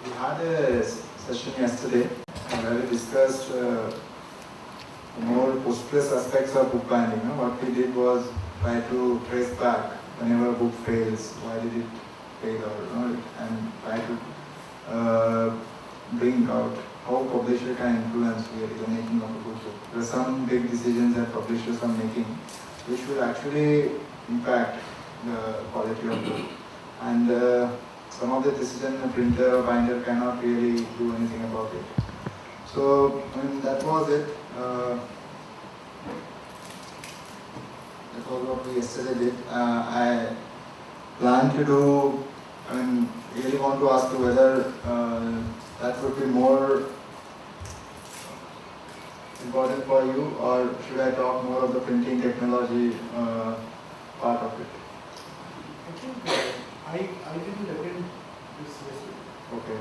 We had a session yesterday where we discussed more post-press aspects of book binding. What we did was try to trace back whenever a book fails, why did it fail, or and try to bring out how publisher can influence really the making of a good book. There are some big decisions that publishers are making which will actually impact the quality of the book. And some of the decisions a printer or binder cannot really do anything about it. So, that was it. That was what we yesterday did. I plan to do, really want to ask you whether that would be more important for you, or should I talk more of the printing technology part of it? I think I didn't attend this session. Okay.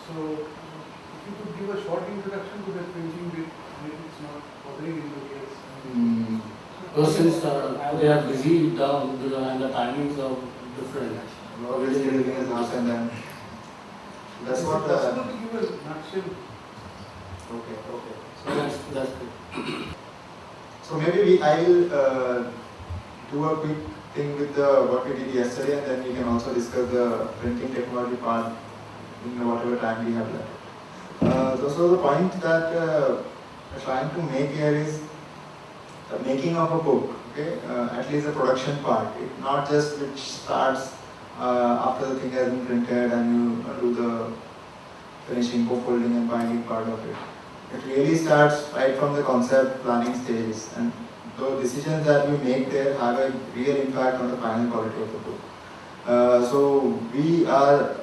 So if you could give a short introduction to the printing bit, maybe it's not bothering anybody else. Because since they are busy down and the timings are different. Already everything is last and then. That's what the. Possible to give a nutshell. Okay. So that's good. So maybe I will do a quick thing with what we did yesterday, and then we can also discuss the printing technology part in whatever time we have left. So the point that we're trying to make here is the making of a book, okay? At least the production part, not just which starts after the thing has been printed and you do the finishing, co-folding and binding part of it. It really starts right from the concept planning stages, and the decisions that we make there have a real impact on the final quality of the book. So we are,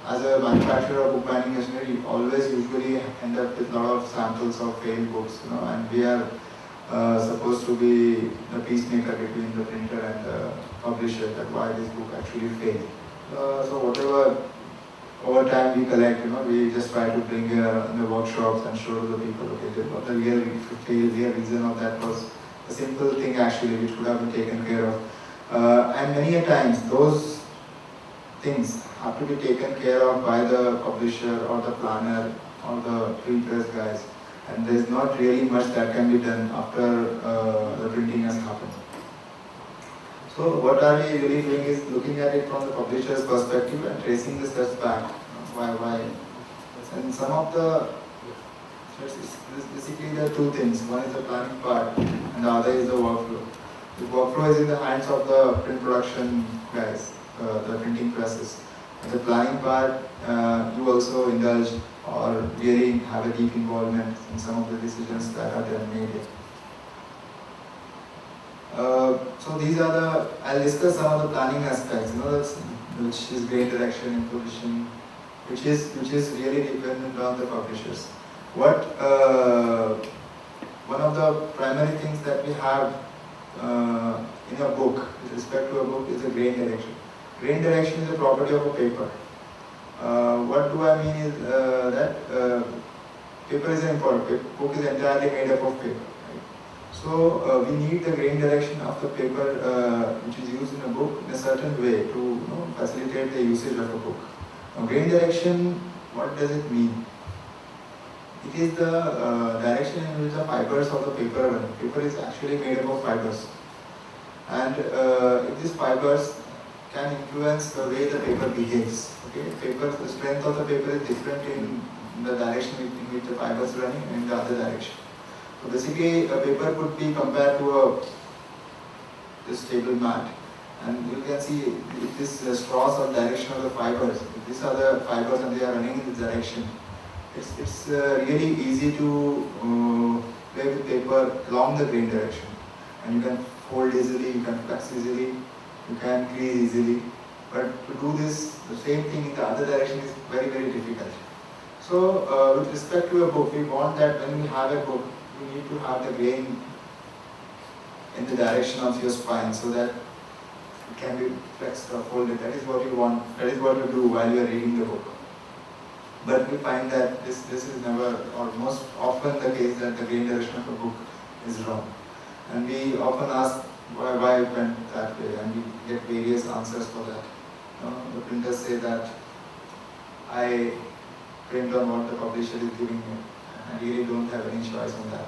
as a manufacturer of book binding machinery, always usually end up with a lot of samples of failed books, and we are supposed to be the peacemaker between the printer and the publisher, that why this book actually failed. So whatever over time we collect, we just try to bring in the workshops and show to the people, okay, what the real reason of that was a simple thing actually which could have been taken care of. And many a times those things have to be taken care of by the publisher or the planner or the pre-press guys. And there's not really much that can be done after the printing has happened. So what are we really doing is looking at it from the publisher's perspective and tracing the steps back. Why? And some of the, basically there are two things. One is the planning part and the other is the workflow. The workflow is in the hands of the print production guys, the printing presses. And the planning part, you also indulge or really have a deep involvement in some of the decisions that are then made here. So these are the, I'll discuss some of the planning aspects, which is grain direction, imposition, which is really dependent on the publishers. One of the primary things that we have in a book, with respect to a book, is a grain direction. Grain direction is a property of a paper. What do I mean is that paper is important. Book is entirely made up of paper. So we need the grain direction of the paper which is used in a book in a certain way to facilitate the usage of a book. Now, grain direction, what does it mean? It is the direction in which the fibers of the paper run. Paper is actually made up of fibers, and if these fibers can influence the way the paper behaves. Okay, the strength of the paper is different in the direction in which the fibers running and in the other direction. So basically, a paper could be compared to this table mat, and you can see if this straws or direction of the fibers. If these are the fibers and they are running in this direction, it's really easy to play with paper along the grain direction, and you can fold easily, you can flex easily, you can crease easily. But to do this, the same thing in the other direction is very, very difficult. So with respect to a book, we want that when we have a book, you need to have the grain in the direction of your spine so that it can be flexed or folded. That is what you want, that is what you do while you are reading the book. But we find that this is never, or most often the case, that the grain direction of a book is wrong. And we often ask why it went that way, and we get various answers for that. The printers say that I print on what the publisher is giving me. I really don't have any choice on that.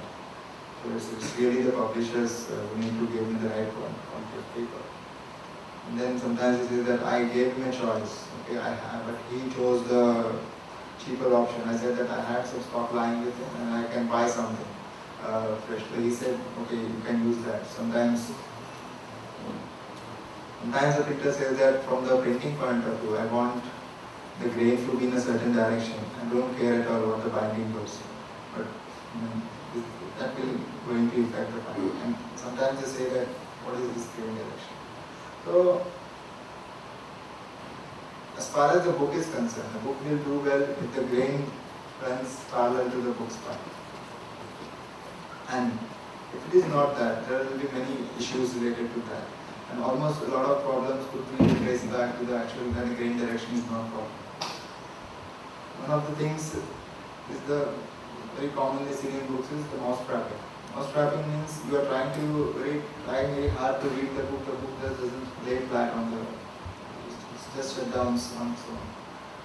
So it's really the publishers who need to give me the right one on paper. And then sometimes it is that I gave him a choice. Okay, but he chose the cheaper option. I said that I had some stock lying with him and I can buy something fresh. So he said, okay, you can use that. Sometimes the printer says that from the printing point of view, I want the grain to be in a certain direction. I don't care at all what the binding goes. But that will going to affect the binding. And sometimes they say that, what is this grain direction? So, as far as the book is concerned, the book will do well if the grain runs parallel to the book spine. And if it is not that, there will be many issues related to that. And almost a lot of problems could be traced back to the actual that the grain direction is not proper. One of the things is the very commonly seen in books is the mouse trapping. Mouse trapping means you are trying very hard to read the book just doesn't lay flat on the, it's just shut down on so on.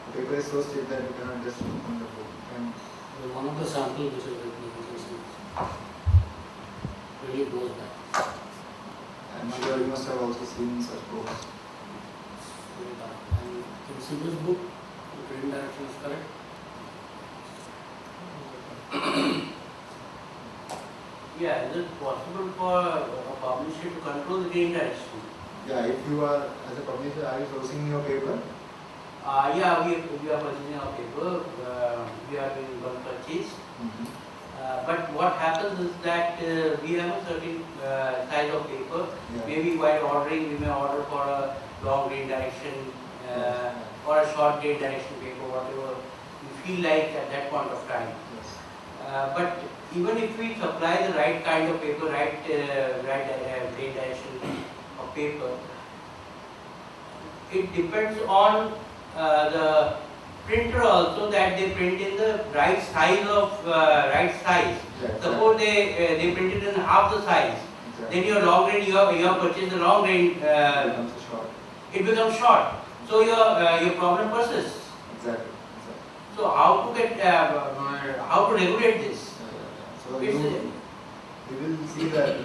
The paper is so stiff that you cannot just open the book. And one of the samples which is really goes back. I'm sure you must have also seen such books. Very bad. And can you see this book? The grain direction is correct. Yeah, is it possible for a publisher to control the grain direction? Yeah, if you are, as a publisher, are you sourcing your paper? Yeah, we are purchasing our paper. We are doing bulk purchase. But what happens is that we have a certain size of paper. Yeah. Maybe while ordering, we may order for a long grain direction or a short grain direction paper, whatever we feel like at that point of time. Yes. But even if we supply the right kind of paper, right grain direction of paper, it depends on the printer also that they print in the right size of right size. Yeah, Suppose they print it in half the size. Then your long grain, you have purchased the long grain, becomes short. it becomes short. So your problem persists. Exactly. So how to get how to regulate this? So you will see that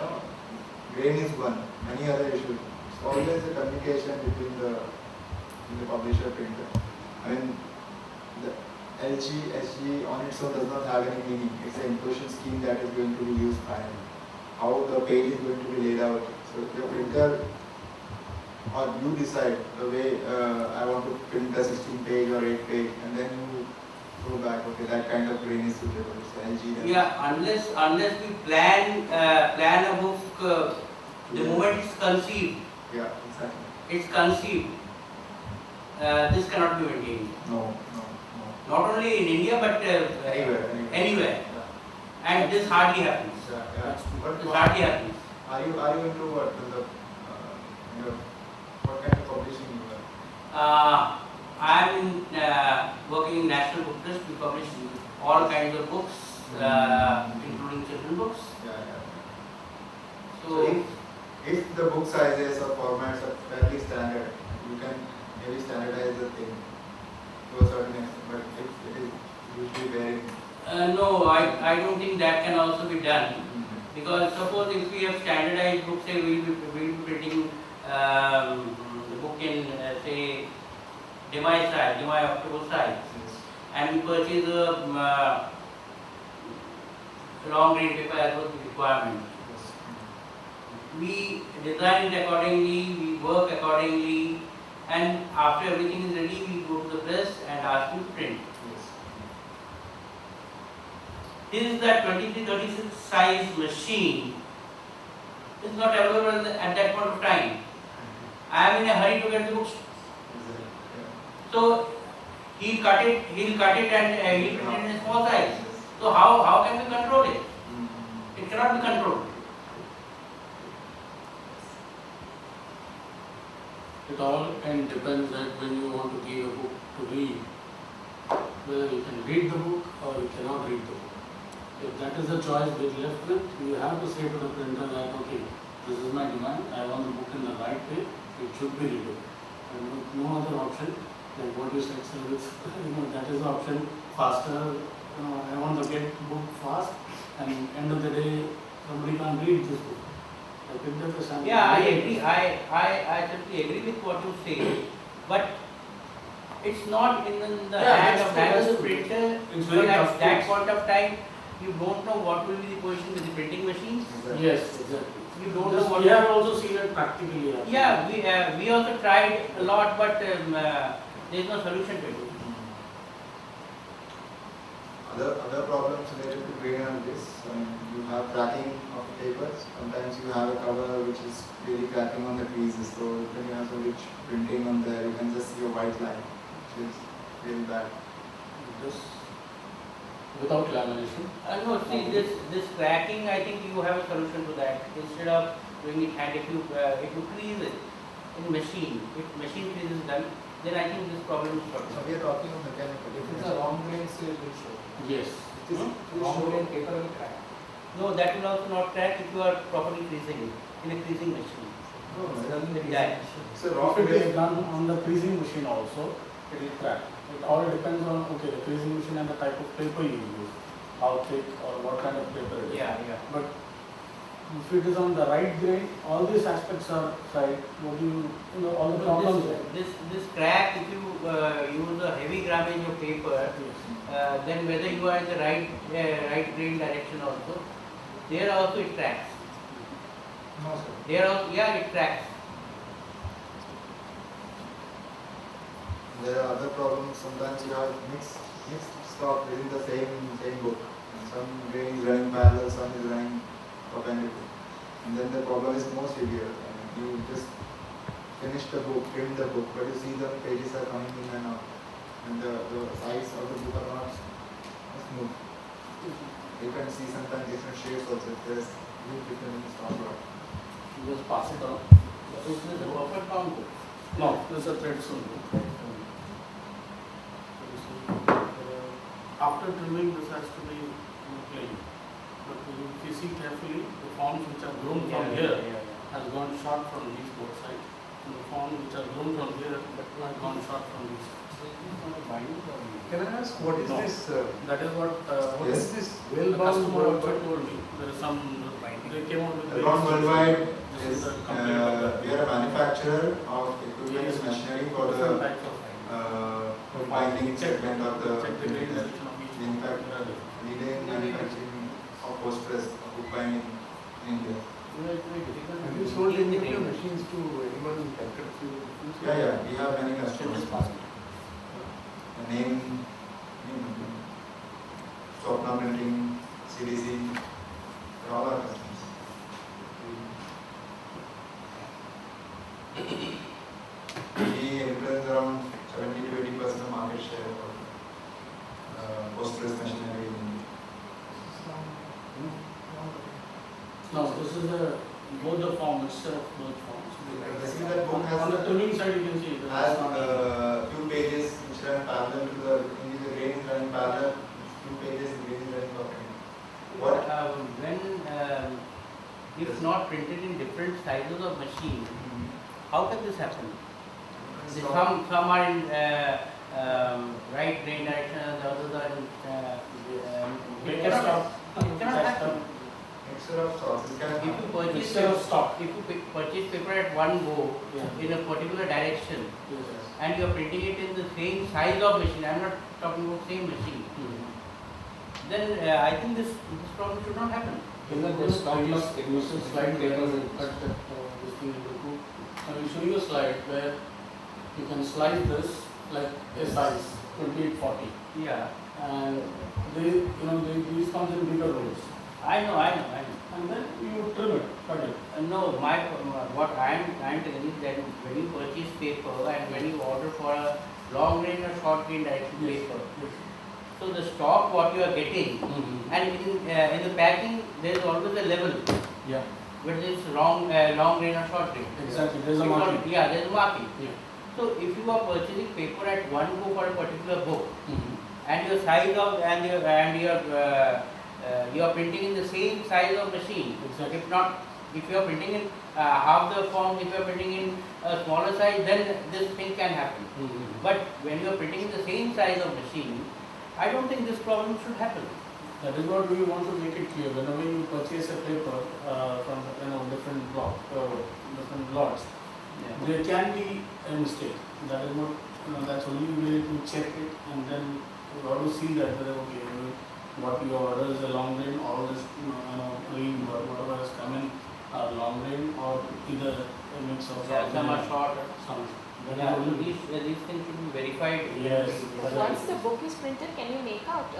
grain is one. Many other issues. It's always a communication between the publisher printer. I mean, the LG, SG on its own does not have any meaning. It's an impression scheme that is going to be used finally. How the page is going to be laid out. So your printer, or you decide the way I want to print a 16 page or 8 page, and then you go back, okay, that kind of grain is suitable. So LG. Yeah, unless we plan a book the moment it's conceived. Yeah, exactly. It's conceived. This cannot be maintained. No. Not only in India but anywhere. Yeah. And this hardly happens. Yeah. But This hardly happens. are you into what? What kind of publishing you are? I'm working in National Book Trust. We publish all kinds of books, including children books. Yeah. So If the book sizes or formats are fairly standard, you can maybe standardize the thing to a certain extent, but if it is usually varying. no, I don't think that can also be done. Because suppose if we have standardized books, say we will be printing the book in say Demi octavo size, and we purchase a long grain paper as was the requirement. We design it accordingly, we work accordingly, and after everything is ready, we go to the press and ask them to print. This is that 2336 size machine is not available at that point of time. I am in a hurry to get the books. So he'll cut it and he'll print it in a small size. So how can we control it? It cannot be controlled. It all depends that when you want to give a book to read, whether you can read the book or you cannot read the book. If that is the choice which left with, you have to say to the printer that, okay, this is my demand, I want the book in the right way, it should be readable. And with no other option, like what you said, sir, it's, that is the option, faster, I want to get book fast, and end of the day, somebody can't read this book. I picked up a sample. Yeah, I agree. I totally agree with what you say, but it's not in the Yeah, hand that's of true, that's manual true. printer. It's So very at tough. that point of time, you don't know what will be the position with the printing machines. Yes, exactly. You don't know what. We have also seen it practically. Yeah, we also tried a lot, but there is no solution to it. Other problems related to grain are this. You have cracking of papers. Sometimes you have a cover which is really cracking on the creases. So when you have so rich printing on there, you can just see a white line, which is really bad. Just without lamination. No, see this cracking. I think you have a solution to that. Instead of doing it hand, if you crease it in machine, if machine crease is done, then I think this problem is solved. So we are talking of mechanical. If it's a wrong grain, say it will show. Yes. It is wrong grain paper will crack. No, that will also not crack if you are properly creasing it in a creasing machine. No, It doesn't It crease. dies. So raw If it is grain. done on the creasing machine also, it will crack. It all depends on, okay, the creasing machine and the type of paper you use, how thick or what kind of paper it is. Yeah. But if it is on the right grain, all these aspects are right. What do you all the problems there. This crack, if you use a heavy grammage of paper, Yes. then whether you are in the right grain direction also, there also it cracks. No, sir. There also, yeah, it cracks. There are other problems. Sometimes you have mixed stock within the same book. And some grain is running parallel, some is running perpendicular. And then the problem is more severe. You just finish the book, trim the book, but you see the pages are coming in and out. And the sides of the book are not smooth. You can see sometimes different shapes also. There's huge difference in stock lot. You just pass it on. This is a perfect combo. No, this is a thread soon. After trimming, this has to be plain. But if you see carefully, the forms which are grown from here has gone short from these both sides. And the forms which are grown from here have gone short from these sides. Can I ask what is No. this? That is what What Yes. is this the well-bound customer also rubber? told me. There is some, they came out with Along worldwide, This is is, the complete of the we are a manufacturer of equipment and machinery for different the types of binding segment of the check the grain direction of each manufacturer. Leading manufacturing of post press of book binding in India. Have you sold any of your machines to anyone in Calcutta? Yeah, we have many customers. The name, Swapna Printing, CDC, they're all our customers. We influence around 70 to 80% of market share of post press machinery in India. No, this is the both the form, mixture of both forms. See that book has On the trimming side, you can see it has is not. two pages which run parallel to the grain is running parallel, two pages the grain is running perpendicular. What? When it's not printed in different sizes of machine, how can this happen? Some are in right grain direction, and the others are in. It cannot happen. Mixture of stocks. It can If you happen. purchase Mixture of stock. if you purchase paper at one go Yeah. in a particular direction, Yes. and you are printing it in the same size of machine, I am not talking about same machine, then I think this problem should not happen. Even the stock Previous of emission slide where papers you and cut that this thing into two. I will show you a slide where you can slice this like a size 2840, Yeah, and these comes in bigger rolls, I know. and then you trim it, cut it. No, what I am telling is that when you purchase paper and when you order for a long grain or short grain direction paper, so the stock what you are getting, and in the packing there is always a level, Yeah, whether it's long grain or short grain. exactly. There is a Because- marking. Yeah, there is a marking. Yeah. So if you are purchasing paper at one go for a particular book, and your size of you are printing in the same size of machine. Exactly. If you are printing in half the form, if you are printing in a smaller size, then this thing can happen. But when you are printing in the same size of machine, I don't think this problem should happen. That is what we want to make it clear. Whenever you purchase a paper from different different lots, there can be a mistake. That is what that's only way to check it, and then you have to see that whether what you order is a long grain, all this green whatever has come in are long grain or either a mix of Some are short. some. Yeah, these things should be verified. Yes. Once the book is printed, can you make out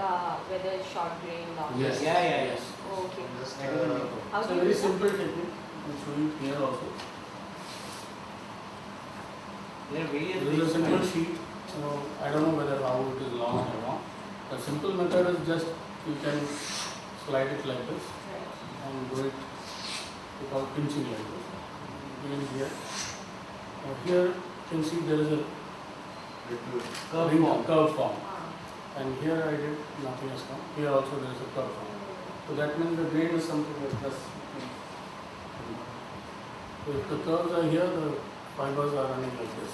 whether it's short grain, long grain? Yes. Yeah. Oh, okay. Just, How It's do a you very do that? simple technique. I'll show you here also. There are various This is a ways. simple sheet. So I don't know whether how it is long or not. The simple method is just you can slide it like this and do it without pinching like this. Again here. Now here you can see there is a curve form. And here I did nothing has come. Here also there is a curve form. So that means the grain is something like this. So if the curves are here, the fibers are running like this.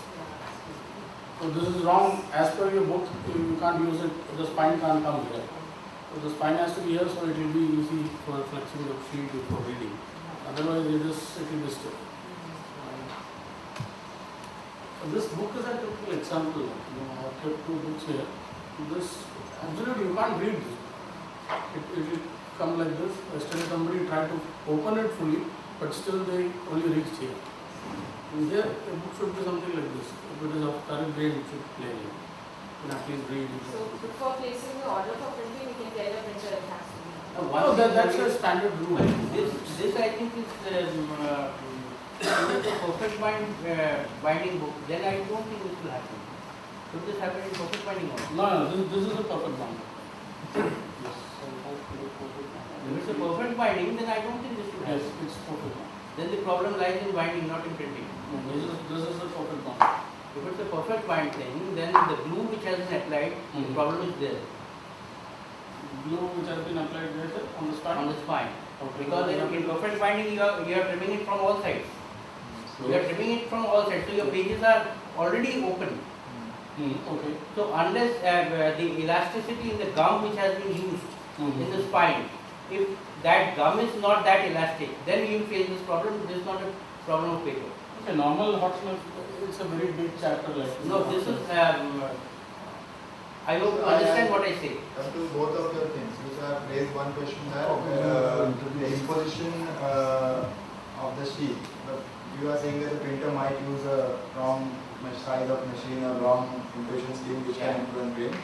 So this is wrong. As per your book, you can't use it. The spine can't come here. So the spine has to be here, so it will be easy for flexing the sheet before reading. Otherwise, it will be stiff. So this book is a typical example. I have kept two books here. This absolutely you can't read this. It will come like this. Yesterday somebody tried to open it fully, but still they only reached here. And here a book should be something like this. If it is of current grade, it should play like. You can at least read it. So before placing the order for printing, we can tell the printer it has to be. Oh, that's a standard rule. This I think is the perfect binding book. Then I don't think this will happen. Should this happen in perfect binding also? No, this is a perfect one. Yes. If it's a perfect binding, then I don't think this should Yes, happen. it's perfect one. Then the problem lies in binding, not in printing. No, this is a perfect one. If it's a perfect bind thing, then the glue which has been applied, the Mhm. problem is there Glue which has been applied there sir, on the spine. on the spine. Okay. Because in perfect binding, you are trimming it from all sides. You are trimming it from all sides, so your pages are already open. Okay. So unless the elasticity in the gum which has been used in the spine, if that gum is not that elastic, then you will face this problem. This is not a problem of paper. Okay, normal hot melt, it's a very big chapter like. No, this is. I hope you understand what I say. Come to both of your things. You have raised one question that the imposition of the sheet. But you are saying that the printer might use a wrong size of machine or wrong impression scheme which can influence grain.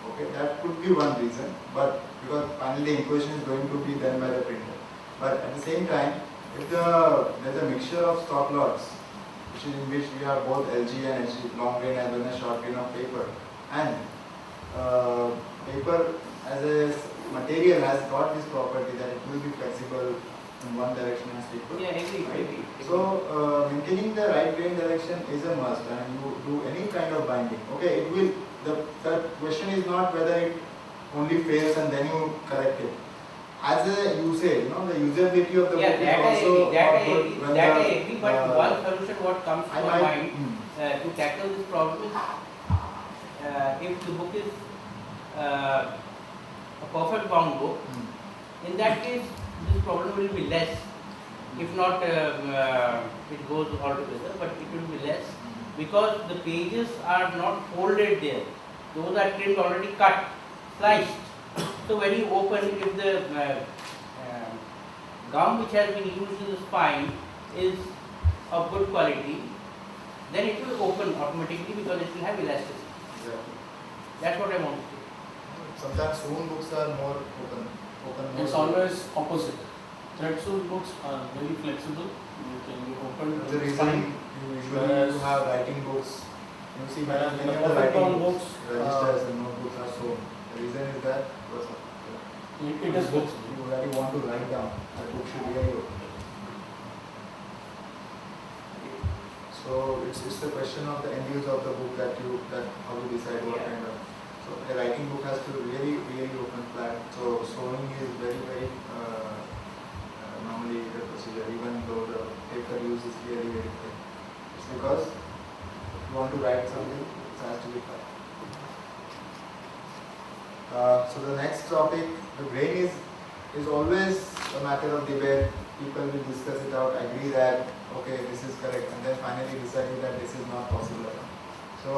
Okay, that could be one reason. But because finally the imposition is going to be done by the printer. But at the same time, if there's a mixture of stock lots, in which we have both LG and HG, long grain as well as short grain of paper, and paper as a material has got this property that it will be flexible in one direction and stick. Yeah, agree. So maintaining the right grain direction is a must, and you do any kind of binding. Okay, it will. The question is not whether it only fails and then you correct it. As a usage, the usability of the book is also that I not good agree. when That I the, agree. But one solution what comes to my mind to tackle this problem is if the book is a perfect bound book, in that case this problem will be less. If not, it goes altogether, but it will be less because the pages are not folded there. Those are trimmed already cut, sliced. So when you open, if the gum which has been used in the spine is of good quality, then it will open automatically because it will have elasticity. Exactly. That's what I want to say. Sometimes sewn books are more open. It's always opposite. Thread sewn books are very flexible. You can be open That's to the the reason spine. you have writing books. You see, many of the Perfect writing bound books, books, registers and notebooks are sewn. The reason is that because It is books flexible. that you want to write down, the book should be very open. So it's the question of the end use of the book that how you decide what kind of. So a writing book has to really open flat. So sewing is very normally the procedure, even though the paper use is really very thin. It's because if you want to write something, it has to be cut. So the next topic, the grain is always a matter of debate. People will discuss it out, agree that okay, this is correct, and then finally decide that this is not possible at all. So,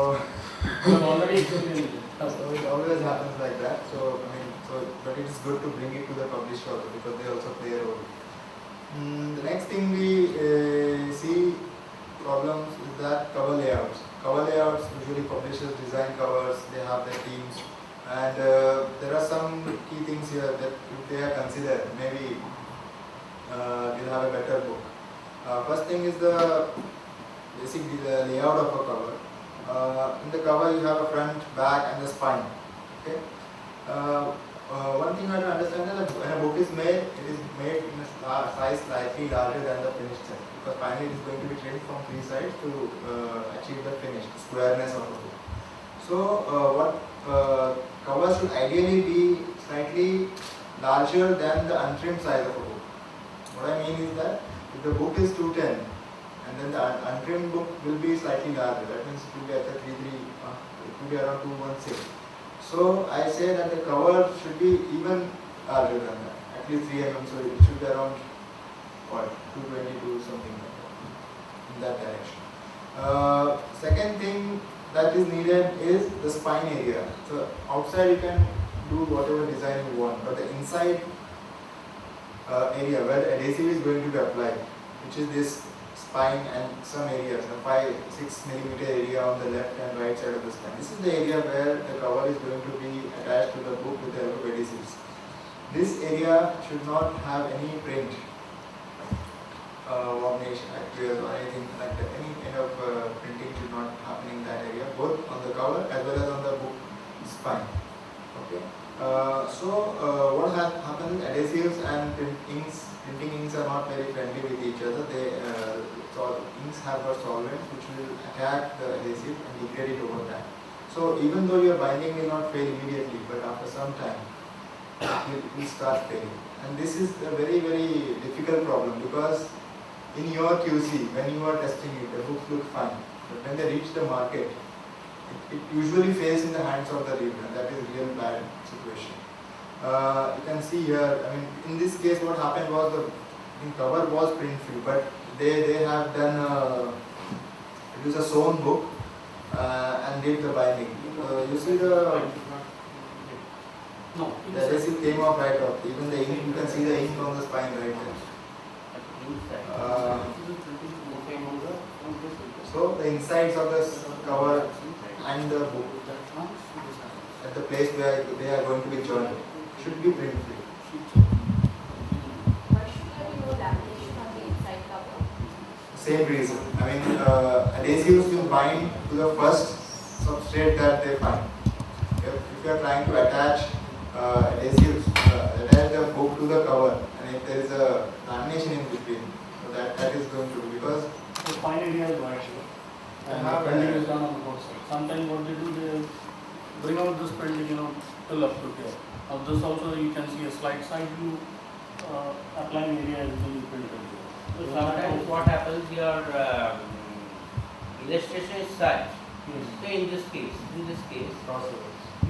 You have already explained it. so it always happens like that. So I mean, but it is good to bring it to the publisher also because they also play a role. The next thing we see problems is that cover layouts. Cover layouts usually publishers design covers. They have their teams. And there are some key things here that if they are considered, maybe we'll have a better book. First thing is the basic layout of a cover. In the cover you have a front, back and the spine. Okay. One thing I have to understand is that when a book is made, it is made in a size slightly larger than the finished set. Because finally it is going to be trimmed from three sides to achieve the finished squareness of the book. So what cover should ideally be slightly larger than the untrimmed size of a book. What I mean is that if the book is 210 and then the untrimmed book will be slightly larger, that means it will be at the 33, it will be around 216. So I say that the cover should be even larger than that, at least 3 mm, so it should be around what, 222 something like that, in that direction. Second thing that is needed is the spine area. So outside you can do whatever design you want, but the inside area where the adhesive is going to be applied, which is this spine and some areas, the 5-6 millimeter area on the left and right side of the spine. This is the area where the cover is going to be attached to the book with the help of adhesives. This area should not have any print, varnish, acqueous or anything like that. Any kind of printing should not happen in that area, both on the cover as well as on the book spine. Okay. What has happened? Adhesives and printing inks are not very friendly with each other. Inks have got solvents which will attack the adhesive and degrade it over time. So even though your binding will not fail immediately, but after some time it will start failing. And this is a very, very difficult problem because in your QC, when you are testing it, the books look fine. But when they reach the market, it usually fails in the hands of the reader, and that is a real bad situation. You can see here, I mean, in this case what happened was the cover was print free, but they have done, it was a sewn book and did the binding. You see the adhesive came off right off, even the ink, you can see the ink on the spine right there. So the insides of the cover and the book at the place where they are going to be joined should be print free. Why should there be no lamination on the inside cover? Same reason. I mean, adhesives will bind to the first substrate that they find. If you are trying to attach adhesives, attach the book to the cover, and if there is a lamination in between, so that is going to be because The spine area is white. And the printing is done on both sides. Sometimes what they do, they bring out this printing, till up to here. Now this also you can see a slight side view, applying area is being printed. So sometimes what happens, your illustration is such. So in this case,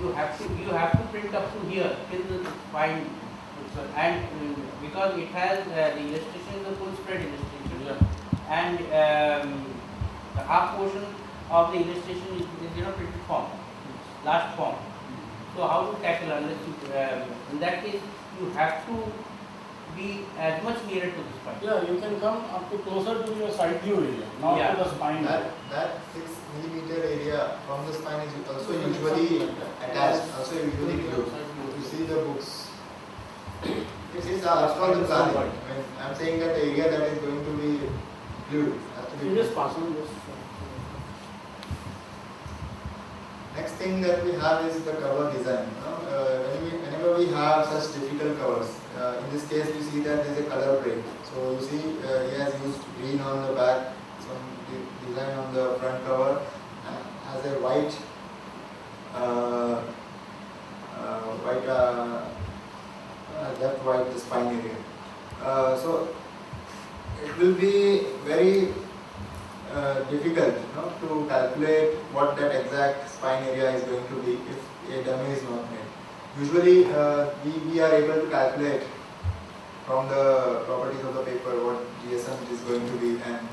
you have to print up to here till the spine, and because it has the illustration is a full spread illustration, and the half portion of the illustration is printed form, last form. So how to tackle unless you, in that case you have to be as much nearer to the spine. Yeah, you can come up to closer to your side view area, not to the spine area. that 6 millimeter area from the spine is also usually attached, also usually glued. You see the books. This is as per the planning. I mean, I'm saying that the area that is going to be glued has to be. You just pass on this. Next thing that we have is the cover design. Whenever we have such difficult covers, in this case you see that there is a color break. So you see he has used green on the back, some design on the front cover, and has a white, left white the spine area. So it will be very difficult, to calculate what that exact spine area is going to be if a dummy is not made. Usually, we are able to calculate from the properties of the paper what GSM it is going to be, and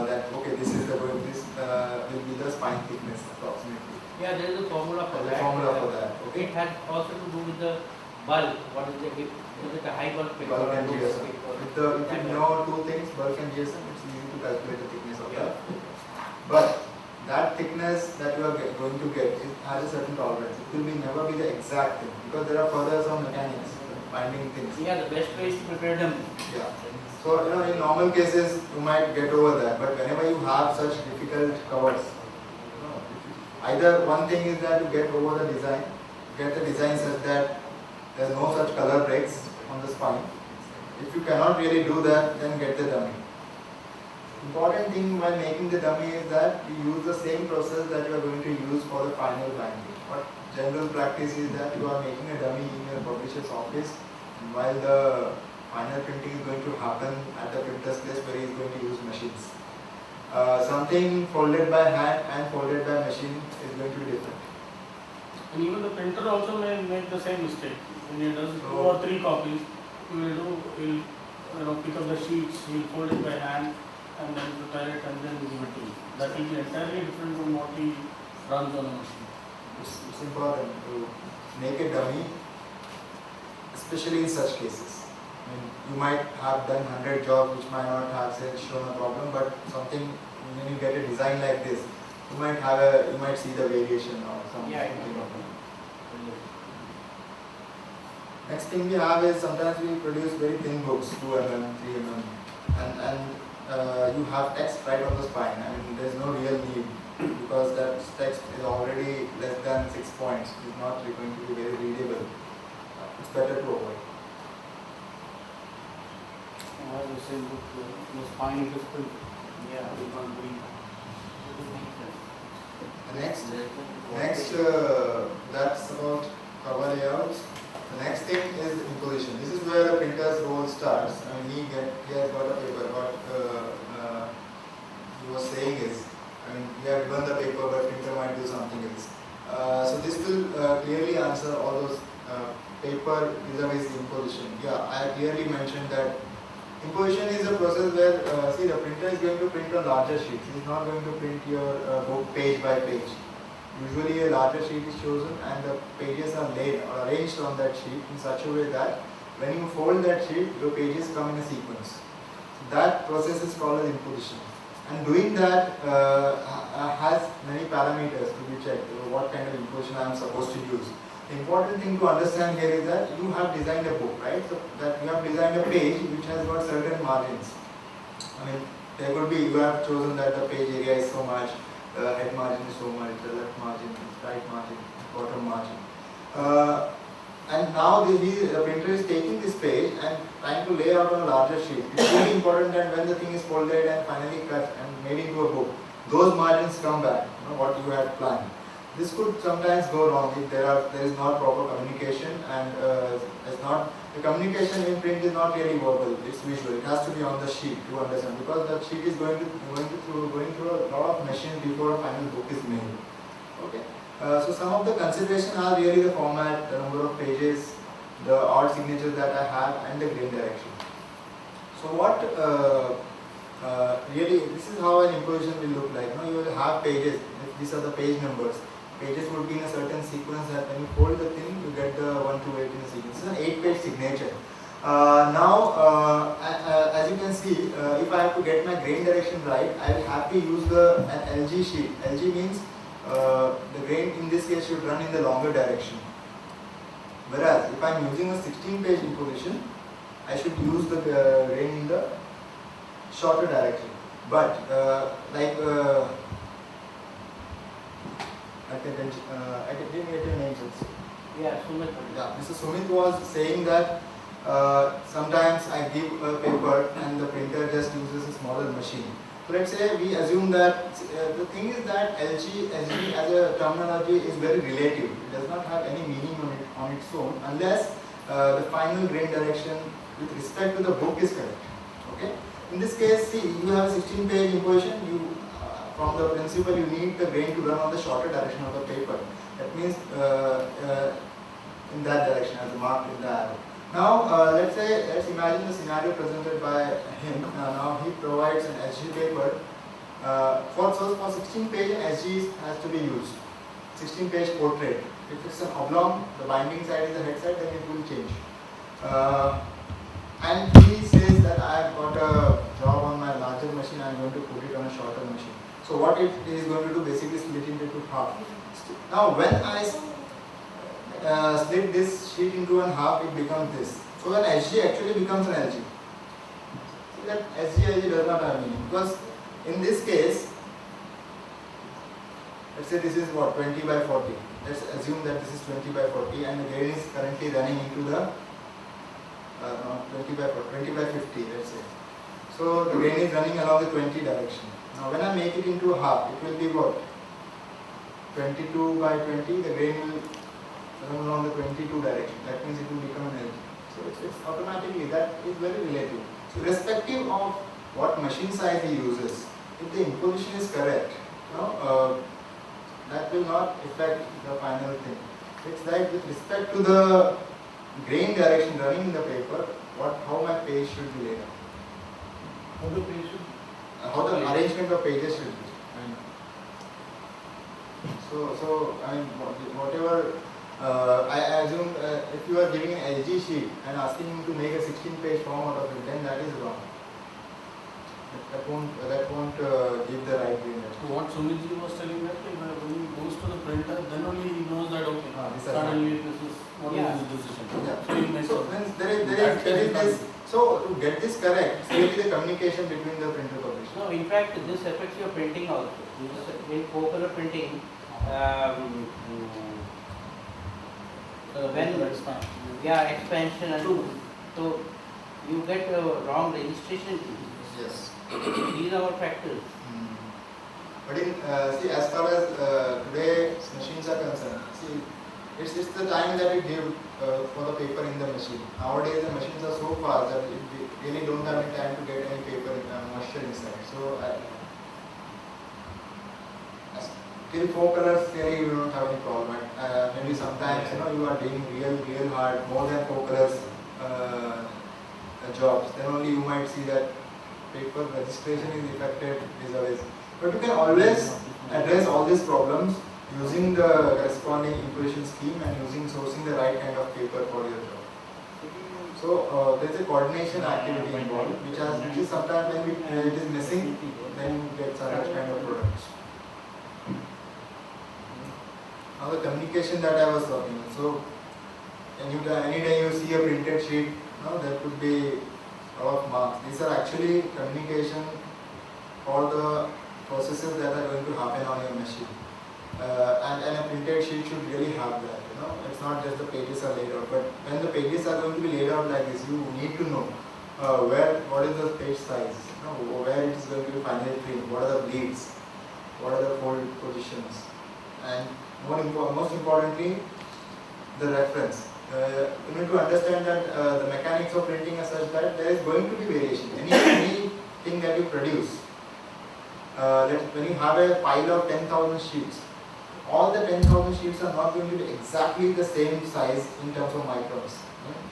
that okay, this will be the spine thickness approximately. Yeah, there is a formula for There is that. a formula for that. Okay. It has also to do with the bulk. What is the, is it a high bulk paper Bulk or and low GSM. bulk paper? If you know two things, bulk and GSM, it's easy to calculate the thickness of Yeah. that. But that thickness that you are going to get, it has a certain tolerance. It will never be the exact thing because there are further some mechanics, binding things. Yeah, the best way is to prepare them. Yeah. So in normal cases you might get over that, but whenever you have such difficult covers, either one thing is that you get over the design, get the design such that there is no such color breaks on the spine. If you cannot really do that, then get the dummy. Important thing while making the dummy is that you use the same process that you are going to use for the final binding. But general practice is that you are making a dummy in your publisher's office while the final printing is going to happen at the printer's place where he is going to use machines. Something folded by hand and folded by machine is going to be different. And even the printer also may make the same mistake. When he does 2 or 3 copies, he'll pick up the sheets, he'll fold it by hand and then prepare it and then give it to you. That will be entirely different from what he runs on a machine. It's important to make a dummy, especially in such cases. I mean, you might have done 100 jobs which might not have shown a problem, but something when you get a design like this, you might see the variation or something. Yeah, Next thing we have is sometimes we produce very thin books, 2 mm, 3 mm, and you have text right on the spine. I mean, there's no real need because that text is already less than 6 points. It's not going to be very readable. It's better to avoid. I have the same book, the spine is different. Yeah. You can't read. Next, that's about cover layouts. The next thing is imposition. This is where the printer's role starts. I mean, he has got a paper. What he was saying is, I mean, we have given the paper, but printer might do something else. So this will clearly answer all those paper vis-a-vis imposition. Yeah, I clearly mentioned that imposition is a process where, see, the printer is going to print on larger sheets. It is not going to print your book page by page. Usually a larger sheet is chosen and the pages are laid or arranged on that sheet in such a way that when you fold that sheet, your pages come in a sequence. So that process is called as imposition. And doing that has many parameters to be checked. What kind of imposition I am supposed to use. The important thing to understand here is that you have designed a book, right? So that you have designed a page which has got certain margins. I mean, there could be, you have chosen that the page area is so much, the head margin is so much, the left margin, right margin, bottom margin. And now the printer is taking this page and trying to lay out on a larger sheet. It's really important that when the thing is folded and finally cut and made into a book, those margins come back, what you had planned. This could sometimes go wrong if there is not proper communication and the communication in print is not really verbal, it's visual. It has to be on the sheet to understand because the sheet is going through a lot of machines before a final book is made. Okay. So some of the considerations are really the format, the number of pages, the odd signatures that I have, and the grain direction. So what really, this is how an imposition will look like. You will have pages. These are the page numbers. Pages would be in a certain sequence that when you fold the thing, you get the 1 to 8 in a sequence. It's an 8-page signature. Now, as you can see, if I have to get my grain direction right, I will have to use an LG sheet. LG means the grain in this case should run in the longer direction. Whereas if I am using a 16-page imposition, I should use the grain in the shorter direction. But I didn't get your name. Yeah, Sumit. Yeah, Mr. Sumit was saying that sometimes I give a paper and the printer just uses a smaller machine. So let's say we assume that the thing is that LG as a terminology is very relative. It does not have any meaning on its own unless the final grain direction with respect to the book is correct. Okay. In this case, see, you have a 16-page imposition. You from the principle you need the grain to run on the shorter direction of the paper. That means in that direction as marked in the arrow. Now let's imagine the scenario presented by him. Now he provides an SG paper. For 16 page an SG has to be used. 16 page portrait. If it's an oblong, the binding side is the head side, then it will change. And he says that I have got a job on my larger machine, I am going to put it on a shorter machine. So what it is going to do, basically split it into half. Now when I split this sheet into half, it becomes this. So an SG actually becomes an LG. See that SG does not have meaning, because in this case, let's say this is what, 20 by 40. Let's assume that this is 20 by 40 and the grain is currently running into the 20 by 50, let's say. So the grain is running along the 20 direction. Now when I make it into a half, it will be what? 22 by 20, the grain will run along the 22 direction. That means it will become an LG. So it's automatically, that is very relative. So irrespective of what machine size he uses, if the imposition is correct, that will not affect the final thing. It's like with respect to the grain direction running in the paper, how my page should be laid out. How the page should? How the arrangement of pages should be. So I mean, whatever, I assume if you are giving an LG sheet and asking him to make a 16-page form out of it, then that is wrong. That won't give the right grain. So what Sumit was telling that when he goes to the printer, then only he knows that okay, suddenly this is what Yeah. is his decision. Yeah. So he makes So it. means there is this. So to get this correct, it's really the communication between the printer publisher. No, in fact, this affects your printing also. In four-color printing, when expansion and so you get a wrong registration. Yes. These are all factors. But in see, as far as today machines are concerned, see, it's the time that we give for the paper in the machine. Nowadays the machines are so fast that we really don't have any time to get any paper moisture inside. So till 4 colors, really you don't have any problem. Maybe sometimes you are doing real hard, more than 4 colors jobs. Then only you might see that paper registration is affected vis-a-vis. But you can always address all these problems using the corresponding imposition scheme and sourcing the right kind of paper for your job. So there is a coordination activity involved, which is sometimes when it is missing, then you get such kind of products. Now the communication that I was talking about. So any day you see a printed sheet, there could be a lot of marks. These are actually communication for the processes that are going to happen on your machine. And a printed sheet should really have that. It's not just the pages are laid out, but when the pages are going to be laid out like this, you need to know what is the page size, where it is going to be finally printed, what are the bleeds, what are the fold positions, and most importantly, the reference. You need to understand that the mechanics of printing are such that there is going to be variation. Anything that you produce, when you have a pile of 10,000 sheets, all the 10,000 sheets are not going to be exactly the same size in terms of microns.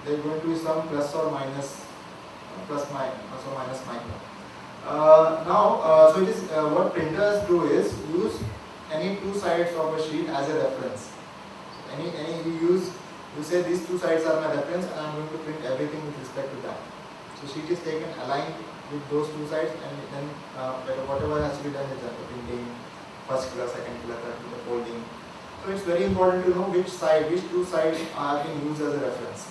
There are going to be some plus or minus micron. So it is what printers do is use any two sides of a sheet as a reference. So you say these two sides are my reference and I am going to print everything with respect to that. So sheet is taken aligned with those two sides, and then whatever has to be done is done. The printing, first color, second color, third color, folding. So it's very important to know which two sides are being used as a reference.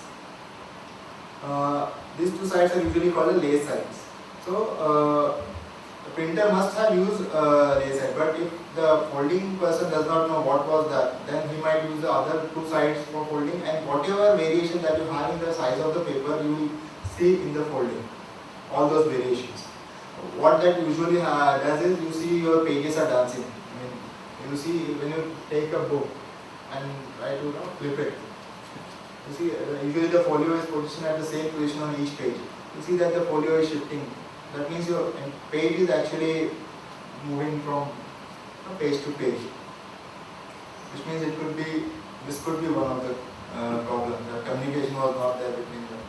These two sides are usually called the lay sides. So the printer must have used lay side, but if the folding person does not know what was that, then he might use the other two sides for folding, and whatever variation that you have in the size of the paper, you will see in the folding. All those variations. What that usually does is, you see your pages are dancing. I mean, you see when you take a book and try to flip it, You see, usually the folio is positioned at the same position on each page. You see that the folio is shifting. That means your page is actually moving from page to page. Which means this could be one of the problems. The communication was not there between them.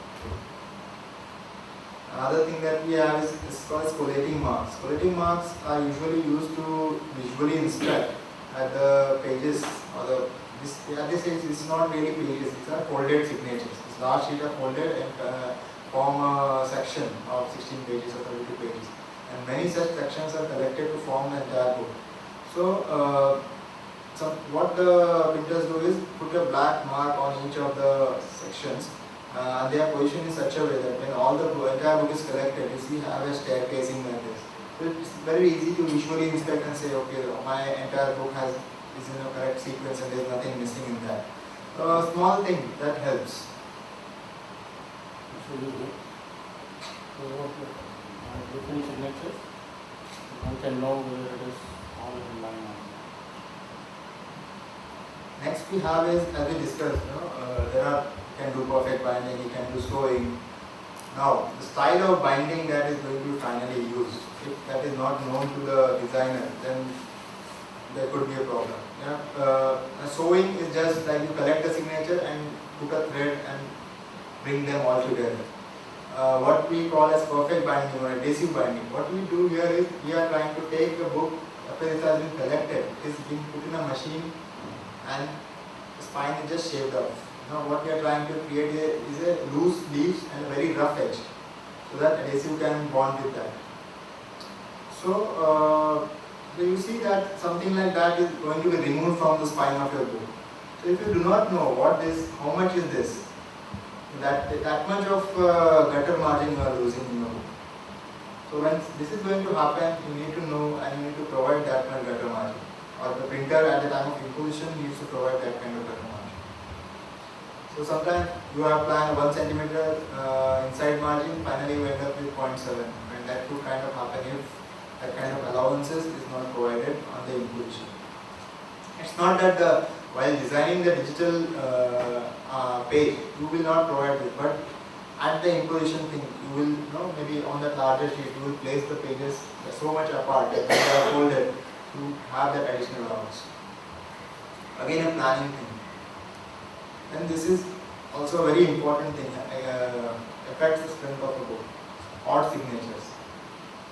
Another thing that we have is called as collating marks. Collating marks are usually used to visually inspect at the pages or at this stage it's not really pages, these are folded signatures. This large sheet are folded and form a section of 16 pages or 32 pages. And many such sections are collected to form the entire book. So, what the printers do is put a black mark on each of the sections. And they are positioned in such a way that when all the entire book is collected, you see have a staircasing like this. So it's very easy to visually inspect and say, okay, my entire book is in a correct sequence and there is nothing missing in that. A small thing that helps. So different signatures, one can know whether it is all in line. Next we have is, as we discussed, can do perfect binding, you can do sewing. Now, the style of binding that is going to be finally used, if that is not known to the designer, then there could be a problem. Sewing is just like you collect the signature and put a thread and bring them all together. What we call as perfect binding or adhesive binding, what we do here is we are trying to take a book after it has been collected, it is being put in a machine and the spine is just shaved off. Now what we are trying to create is a loose leaf and a very rough edge, so that adhesive can bond with that. So you see that something like that is going to be removed from the spine of your book. So if you do not know how much is this, that much of gutter margin you are losing in your book. So when this is going to happen, you need to know and you need to provide that much gutter margin. Or the printer at the time of imposition needs to provide that kind of gutter margin. So sometimes you have planned 1 centimeter inside margin, finally you end up with 0.7, and that could kind of happen if that kind of allowances is not provided on the imposition. It's not that while designing the digital page, you will not provide this, but at the imposition thing, you will maybe on that larger sheet, you will place the pages so much apart that they are folded to have that additional allowance. Again, a planning thing. And this is also a very important thing, affects the strength of a book. Odd signatures.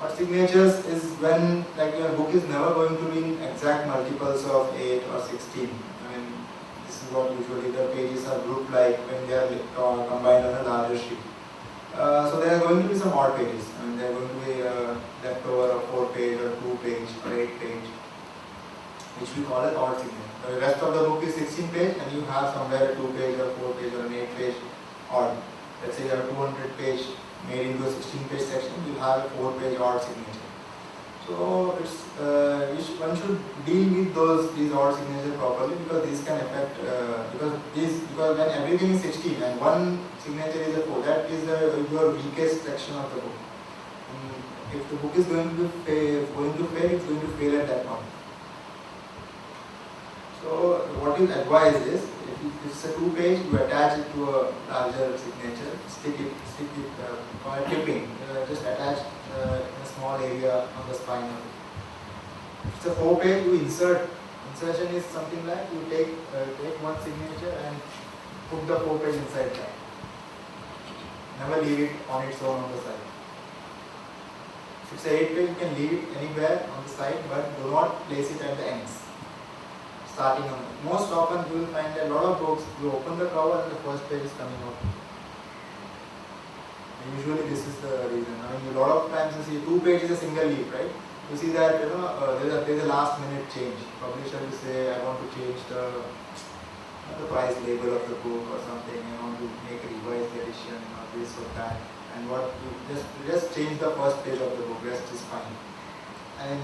Odd signatures is when your book is never going to be in exact multiples of 8 or 16. I mean, this is what usually the pages are grouped like when they are combined on a larger sheet. So there are going to be some odd pages. I mean, there are going to be leftover a 4-page or 2-page or 8-page, which we call as odd signature. The rest of the book is 16-page and you have somewhere a 2-page or 4-page or an 8-page odd. Let's say you have a 200-page made into a 16-page section, you have a 4-page odd signature. So one should deal with these odd signatures properly, because these can affect because when everything is 16 and one signature is a 4, that is your weakest section of the book. And if the book is going to fail, it's going to fail at that point. So what is advised is, if it's a 2-page, you attach it to a larger signature, stick it by tipping, just attach in a small area on the spine of it. If it's a 4-page, you insert. Insertion is something like you take one signature and put the 4-page inside that. Never leave it on its own on the side. If it's a 8-page, you can leave it anywhere on the side, but do not place it at the ends. Starting on it. Most often you will find a lot of books, you open the cover and the first page is coming out. And usually this is the reason. I mean, a lot of times you see 2 pages is a single leaf, right? You see that there's a last minute change. Publisher will say, I want to change the price label of the book or something. I want to make a revised edition or this or that. And what you just change the first page of the book. Rest is fine. And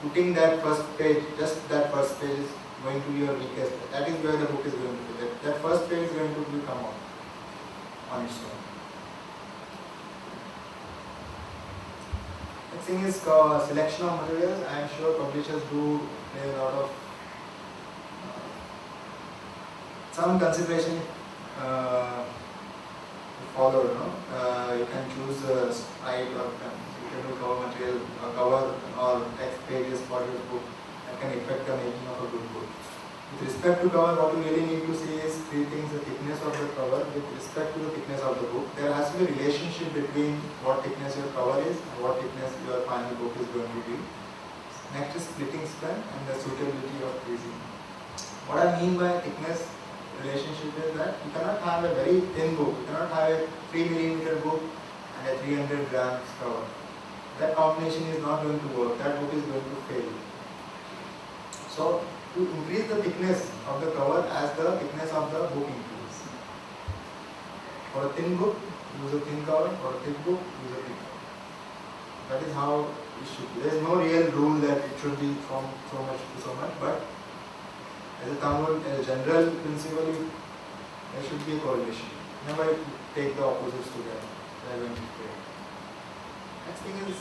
putting that first page, just that first page is going to be your weakest. That is where the book is going to be. That first page is going to come out on its own. Next thing is selection of materials. I am sure publishers do play a lot of some consideration followed. You can choose slide or suitable cover material, cover or text pages for your book that can affect the making of a good book. With respect to cover, what you really need to see is three things: the thickness of the cover. With respect to the thickness of the book, there has to be a relationship between what thickness your cover is and what thickness your final book is going to be. Next is splitting strength and the suitability of creasing. What I mean by thickness relationship is that you cannot have a very thin book, you cannot have a 3mm book and a 300 grams cover. That combination is not going to work, that book is going to fail. So, to increase the thickness of the cover as the thickness of the book increases. For a thin book, use a thin cover, for a thick book, use a thick cover. That is how it should be. There is no real rule that it should be from so much to so much, but as a thumb rule, as a general principle, there should be a correlation. Never take the opposites together. They are going to fail. Next thing is,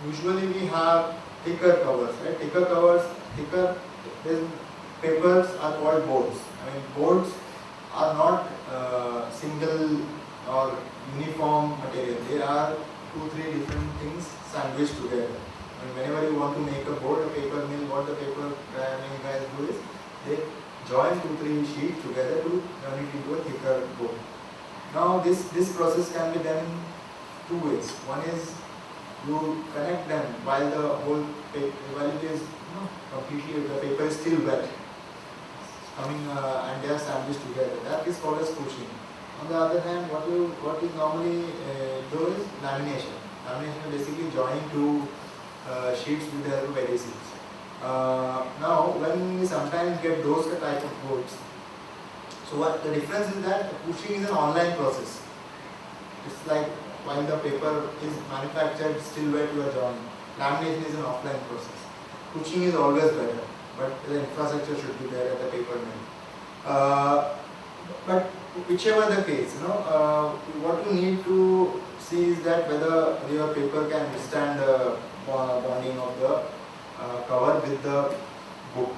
usually we have thicker covers, right? Thicker covers, these papers are called boards. I mean, boards are not single or uniform material. They are 2-3 different things sandwiched together. I mean, whenever you want to make a board, a paper mill, what the paper mill guys do is, they join 2-3 sheets together to turn it into a thicker board. Now this process can be done in two ways. One is you connect them while the whole paper, while it is completely, the paper is still wet, coming and they are sandwiched together. That is called as pushing. On the other hand, what you normally do is lamination. Lamination is basically joining two sheets with the help of adhesives. Now, when we sometimes get those type of boards, so what the difference is that pushing is an online process. It's like while the paper is manufactured, still wet, you are joining. Lamination is an offline process. Pushing is always better, but the infrastructure should be there at the paper mill. But whichever the case, what you need to see is that whether your paper can withstand the bonding of the cover with the book.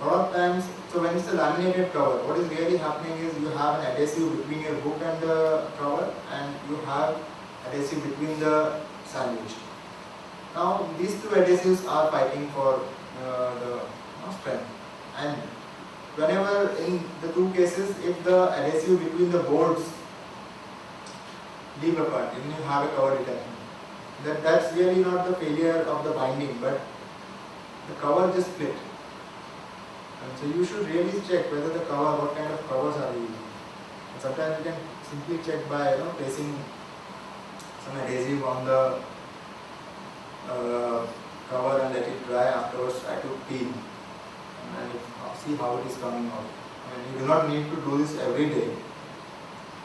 A lot of times, so when it's a laminated cover, what is really happening is you have an adhesive between your book and the cover, and you have adhesive between the sandwich. Now these two adhesives are fighting for the strength, and whenever in the two cases, if the adhesive between the boards leave apart, then you have a cover detachment. That's really not the failure of the binding, but the cover just split. And so you should really check whether the cover, what kind of covers are you using. And sometimes you can simply check by placing some adhesive on the cover and let it dry. Afterwards, try to peel and see how it is coming out. I mean, you do not need to do this every day.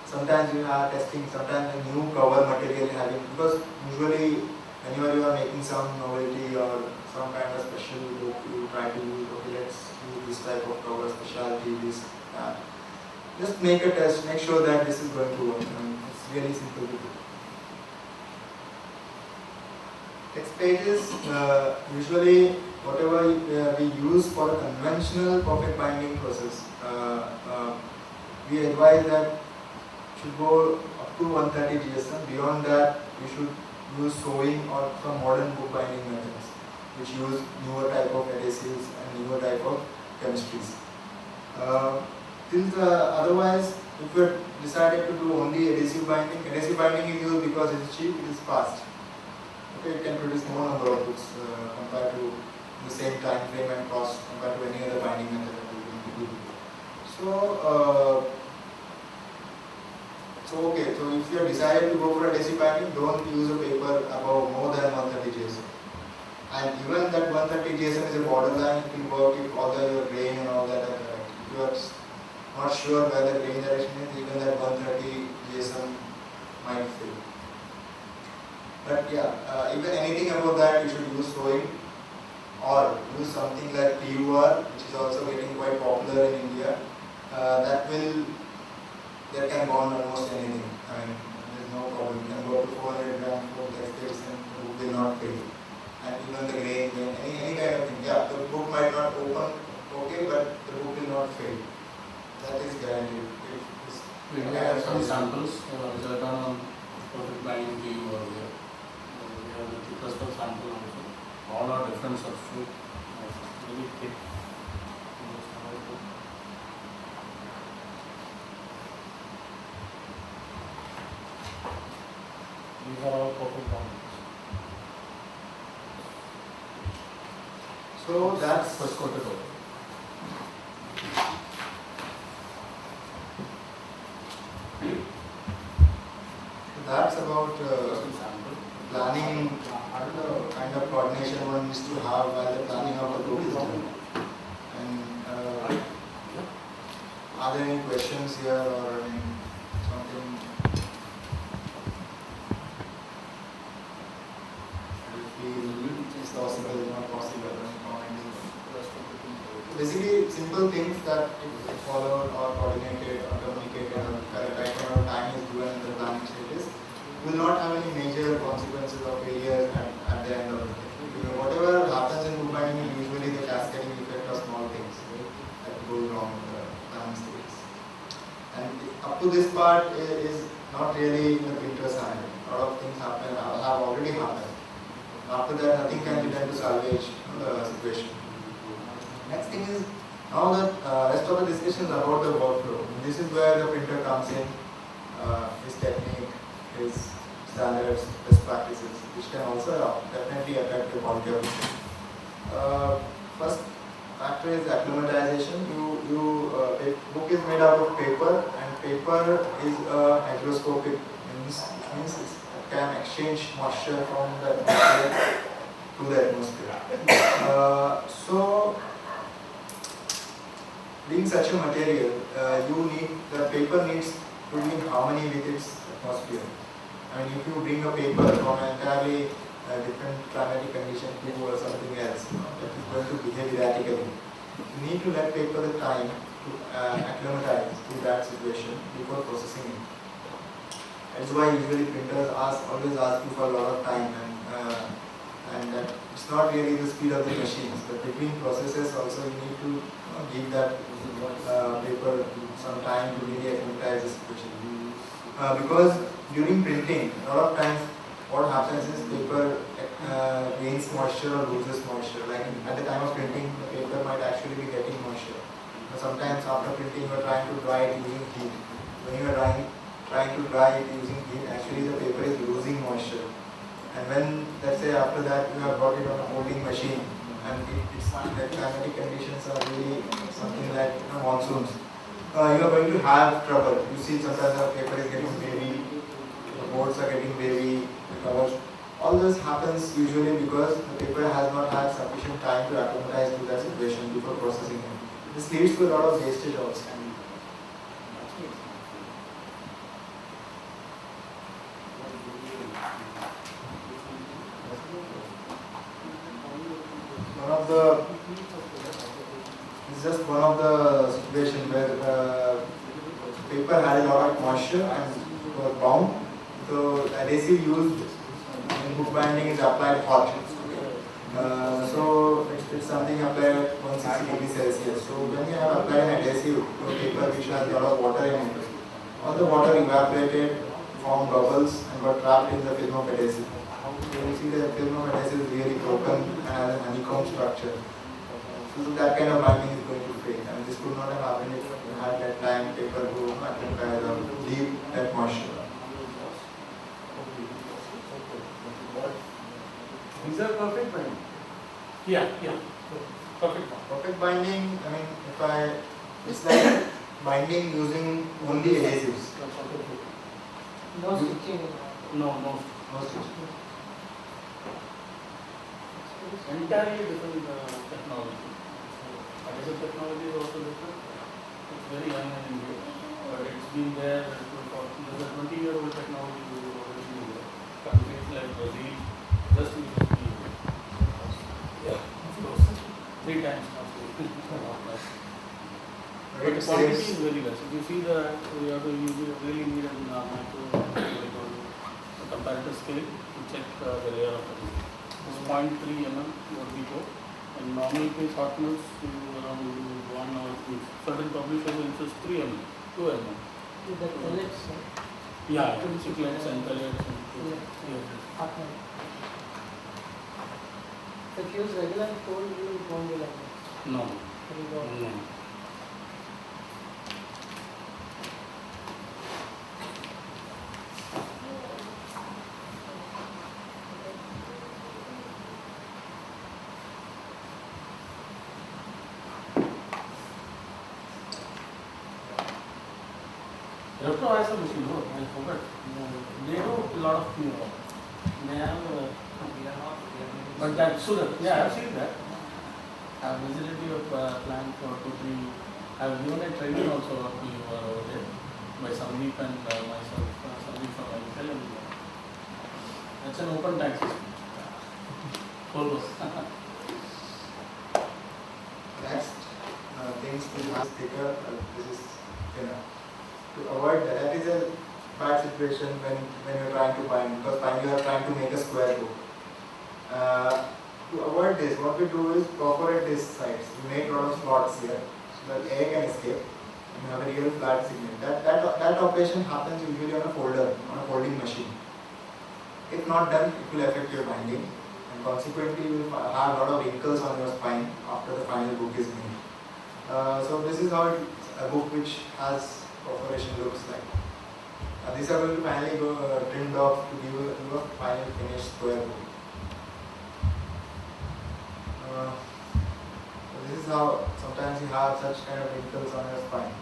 Sometimes you are testing, sometimes a new cover material having, because usually whenever you are making some novelty or some kind of special book, you try to use, okay, let's use this type of cover, specialty, this, that. Just make a test, make sure that this is going to work. I mean, it's really simple to do. Text pages, usually whatever we use for a conventional perfect binding process, we advise that should go up to 130 GSM. Beyond that, we should use sewing or some modern book binding methods, which use newer type of adhesives and newer type of chemistries. Otherwise, if we decided to do only adhesive binding is used because it is cheap, it is fast. Okay, it can produce more number of books compared to the same time frame and cost compared to any other binding method that we are going to do. So if you have decided to go for adhesive binding, don't use a paper above more than 130 GSM. And even that 130 GSM is a borderline, it will work if all your grain and all that are correct. If you are not sure where the grain direction is, even that 130 GSM might fail. But yeah, even anything above that, you should use sewing or use something like PUR, which is also getting quite popular in India. That can bond almost anything. I mean, there is no problem. You can go to 400 grams for text pages and the book will not fail. And even the grain, any kind of thing. Yeah, the book might not open, okay, but the book will not fail. That is guaranteed. If samples which are done on perfect binding view earlier. We have the thickness of sample also. All are different substrate. Very thick. These are all perfect boundaries. So that's first coated over. That's about Sample. planning, kind of coordination one needs to have while the planning of the book is done. And are there any questions here or something? It's possible, not possible. Basically, simple things that if followed or coordinated or communicated or at the right amount of time is given in the planning stages, will not have any major consequences or failures at the end of the day. Because whatever happens in bookbinding is usually the cascading effect of small things, right, that go wrong in the planning stages. And up to this part is not really in the printer's hand. A lot of things happen, have already happened. After that, nothing can be done to salvage the situation. Next thing is, now the rest of the discussion is about the workflow. This is where the printer comes in, his technique, his standards, best practices, which can also definitely affect the quality of it. First factor is acclimatization. A book is made out of paper, and paper is hygroscopic, which means it can exchange moisture from the atmosphere to the atmosphere. So, being such a material, the paper needs to be in harmony with its atmosphere. I mean, if you bring a paper from an entirely different climatic condition to or something else, that is going to behave erratically. You need to let paper the time to acclimatize to that situation before processing it. That's why usually printers always ask you for a lot of time, and that it's not really the speed of the machines, but between processes also you need to give that paper some time to really acclimatize the situation. Because during printing, a lot of times what happens is paper gains moisture or loses moisture. Like at the time of printing, the paper might actually be getting moisture. But sometimes after printing, you are trying to dry it using heat. When you are trying to dry it using heat, actually the paper is losing moisture. And when, let's say after that, you have got it on a folding machine, and the climatic conditions are really something like monsoons, you are going to have trouble. You see sometimes the paper is getting wavy, the boards are getting wavy, the covers. All this happens usually because the paper has not had sufficient time to acclimatize to that situation before processing it. This leads to a lot of wastage also. It's just one of the situations where paper had a lot of moisture and was bound. So adhesive used in bookbinding is applied hot. So it's something applied at 160 degrees Celsius. So when you have applied an adhesive to a paper which has a lot of water in it, all the water evaporated, formed bubbles and got trapped in the film of adhesive. So you see the film of adhesive is really broken and has a honeycomb structure. So that kind of binding is going to fail. And this could not have happened if you had that time paper to acclimatize or leave that moisture. These are perfect binding. Yeah. Perfect. Perfect binding, I mean, it's like binding using only adhesives. No stitching. No. No stitching. Entirely different technology. Adhesive technology is also different. It's very young in India, but it's been there. There's a 20-year-old technology which is already been there. Countries like Brazil just use it. Yeah, of course. 3 times faster. But the quantity is very less. If you see you really need a comparator scale to check the layer of adhesive. It's 0.3 mm what we go, and normal case hotness to around 1 or 2. Certain publishers insist 3 mm, 2 mm. With the pellets, Yeah, chiclets and pellets and Yeah. yeah. Okay. So if you use regular and cold, you won't be like that. No, It will go. no. Repro has a machine, no, I forgot. They do a lot of things. They have, but that Surat, yeah, I've seen that. I've visited your plant for 2-3. I've given a training also of you over there by Sandeep and myself, Sandeep from MSL. And that's an open tank system. Almost. Next, things to have thicker, this is thinner. To avoid that, that is a bad situation when you are trying to bind, because finally you are trying to make a square book. To avoid this, what we do is perforate these sides. We make a lot of slots here, so that air can escape, and you have a real flat segment. That operation happens usually on a folder, on a folding machine. If not done, it will affect your binding, and consequently you will have a lot of wrinkles on your spine after the final book is made. So this is how a book which has perforation looks like. These are going to finally go trimmed off to give you a final finished square book. So this is how sometimes you have such kind of wrinkles on your spine.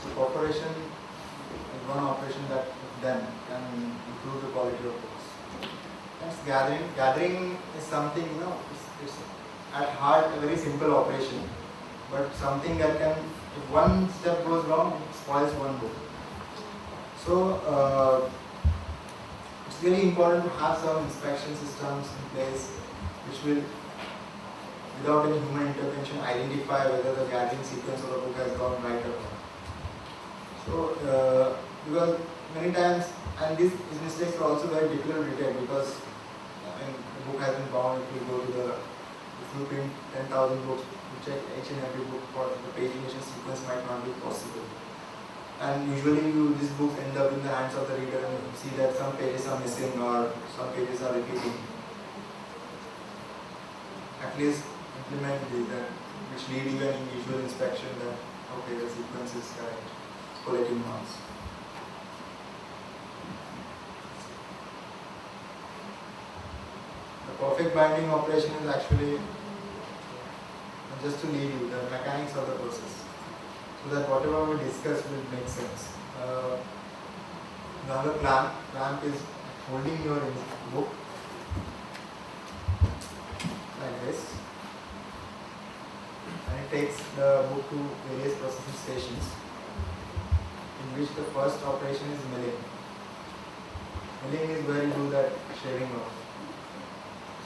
So perforation is one operation that if done can improve the quality of books. Next, gathering. Gathering is something, it's at heart a very simple operation, but something that can, if one step goes wrong, it spoils one book. So it's really important to have some inspection systems in place which will, without any human intervention, identify whether the gathering sequence of the book has gone right or wrong. So, because many times, and these mistakes are also very difficult to detect, because when the book has been bound, if you go to if you print 10,000 books, to check each and every book for the pagination sequence might not be possible. And usually these books end up in the hands of the reader and you see that some pages are missing or some pages are repeating. At least implement these that which lead you an visual inspection that okay, the sequence is correct. Collecting marks. The perfect binding operation is actually just to lead you the mechanics of the process, so that whatever we discuss will make sense. Another clamp. Clamp is holding your book like this, and it takes the book to various processing stations, in which the first operation is milling. Milling is where you do that shaving off.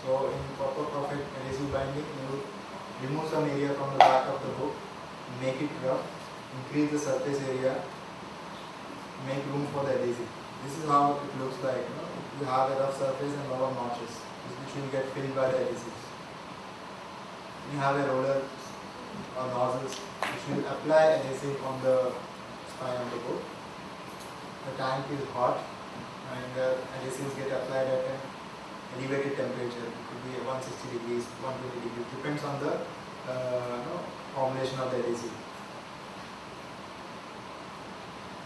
So in proper perfect adhesive binding, you remove some area from the back of the book, make it rough, increase the surface area, make room for the adhesive. This is how it looks like. You have a rough surface and a lot of notches, which will get filled by the adhesives. You have a roller or nozzles which will apply adhesive on the spine of the book. The tank is hot and adhesives get applied at an elevated temperature. It could be 160 degrees, 120 degrees, depends on the formulation of the adhesive.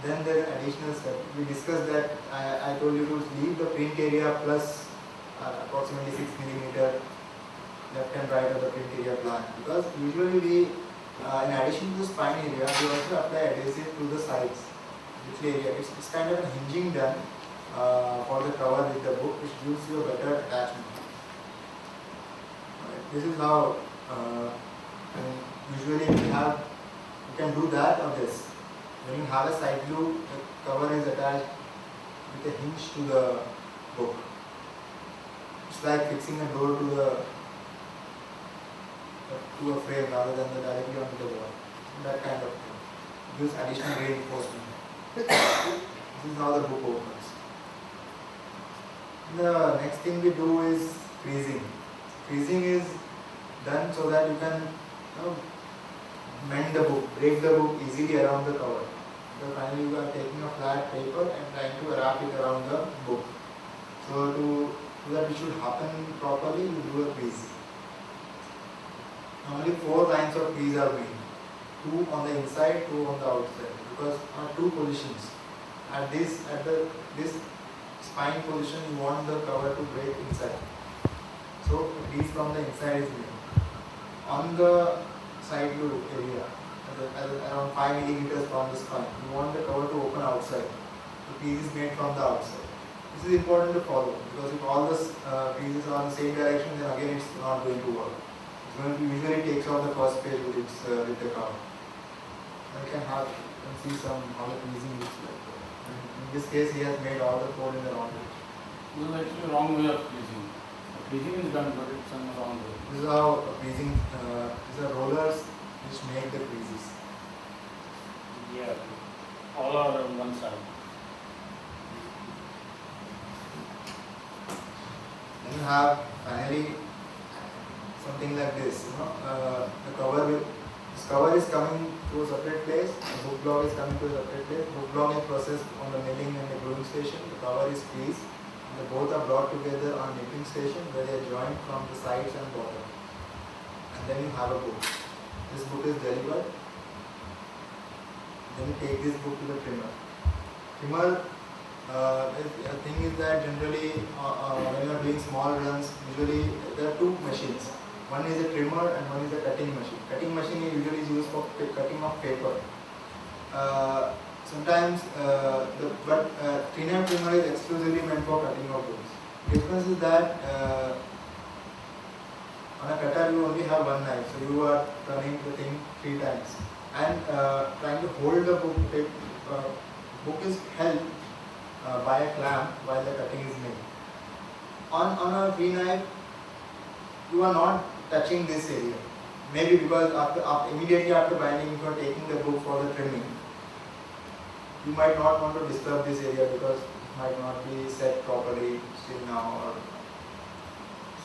Then there is an additional step. We discussed that I told you to leave the print area plus approximately 6 millimeter left and right of the print area blank, because usually we, in addition to the spine area, we also apply adhesive to the sides. Which area? It's kind of a hinging done for the cover with the book, which gives you a better attachment. Right. This is how usually you can do that or this. When you have a side view, the cover is attached with a hinge to the book. It's like fixing a door to a frame rather than directly onto the wall. That kind of thing. Gives additional reinforcement. This is how the book opens. The next thing we do is creasing. Creasing is done so that you can mend the book, break the book easily around the cover. So finally you are taking a flat paper and trying to wrap it around the book. So so that it should happen properly, you do a crease. Normally 4 lines of crease are made. 2 on the inside, 2 on the outside. Because on 2 positions. At this spine position, you want the cover to break inside. So a crease from the inside is made. On the side view area, around 5 millimeters from the spine, you want the cover to open outside. The crease is made from the outside. This is important to follow because if all the creases are in the same direction, then again it's not going to work. It's going to usually takes out the first page with the cover. You can see how the creasing looks like. In this case, he has made all the 4 in the wrong way. This is actually wrong way of creasing. Creasing is done, but it's in the wrong way. This is how creasing. These are rollers which make the creases. Yeah, all are on one side. Then you have finally something like this. The cover this cover is coming to a separate place. The book block is coming to a separate place. Book block is processed on the milling and the gluing station. The cover is creased. And both are brought together on knitting station where they are joined from the sides and bottom. And then you have a book. This book is delivered. Then you take this book to the trimmer. Trimmer, the thing is that generally when you are doing small runs, usually there are 2 machines. One is a trimmer and one is a cutting machine. Cutting machine is usually used for cutting of paper. Sometimes, thinner trimmer is exclusively meant for cutting of books. The difference is that on a cutter you only have one knife, so you are turning the thing 3 times. And trying to hold the book is held by a clamp while the cutting is made. On a free knife, you are not touching this area. Maybe because immediately after binding, you are taking the book for the trimming. You might not want to disturb this area because it might not be set properly still now.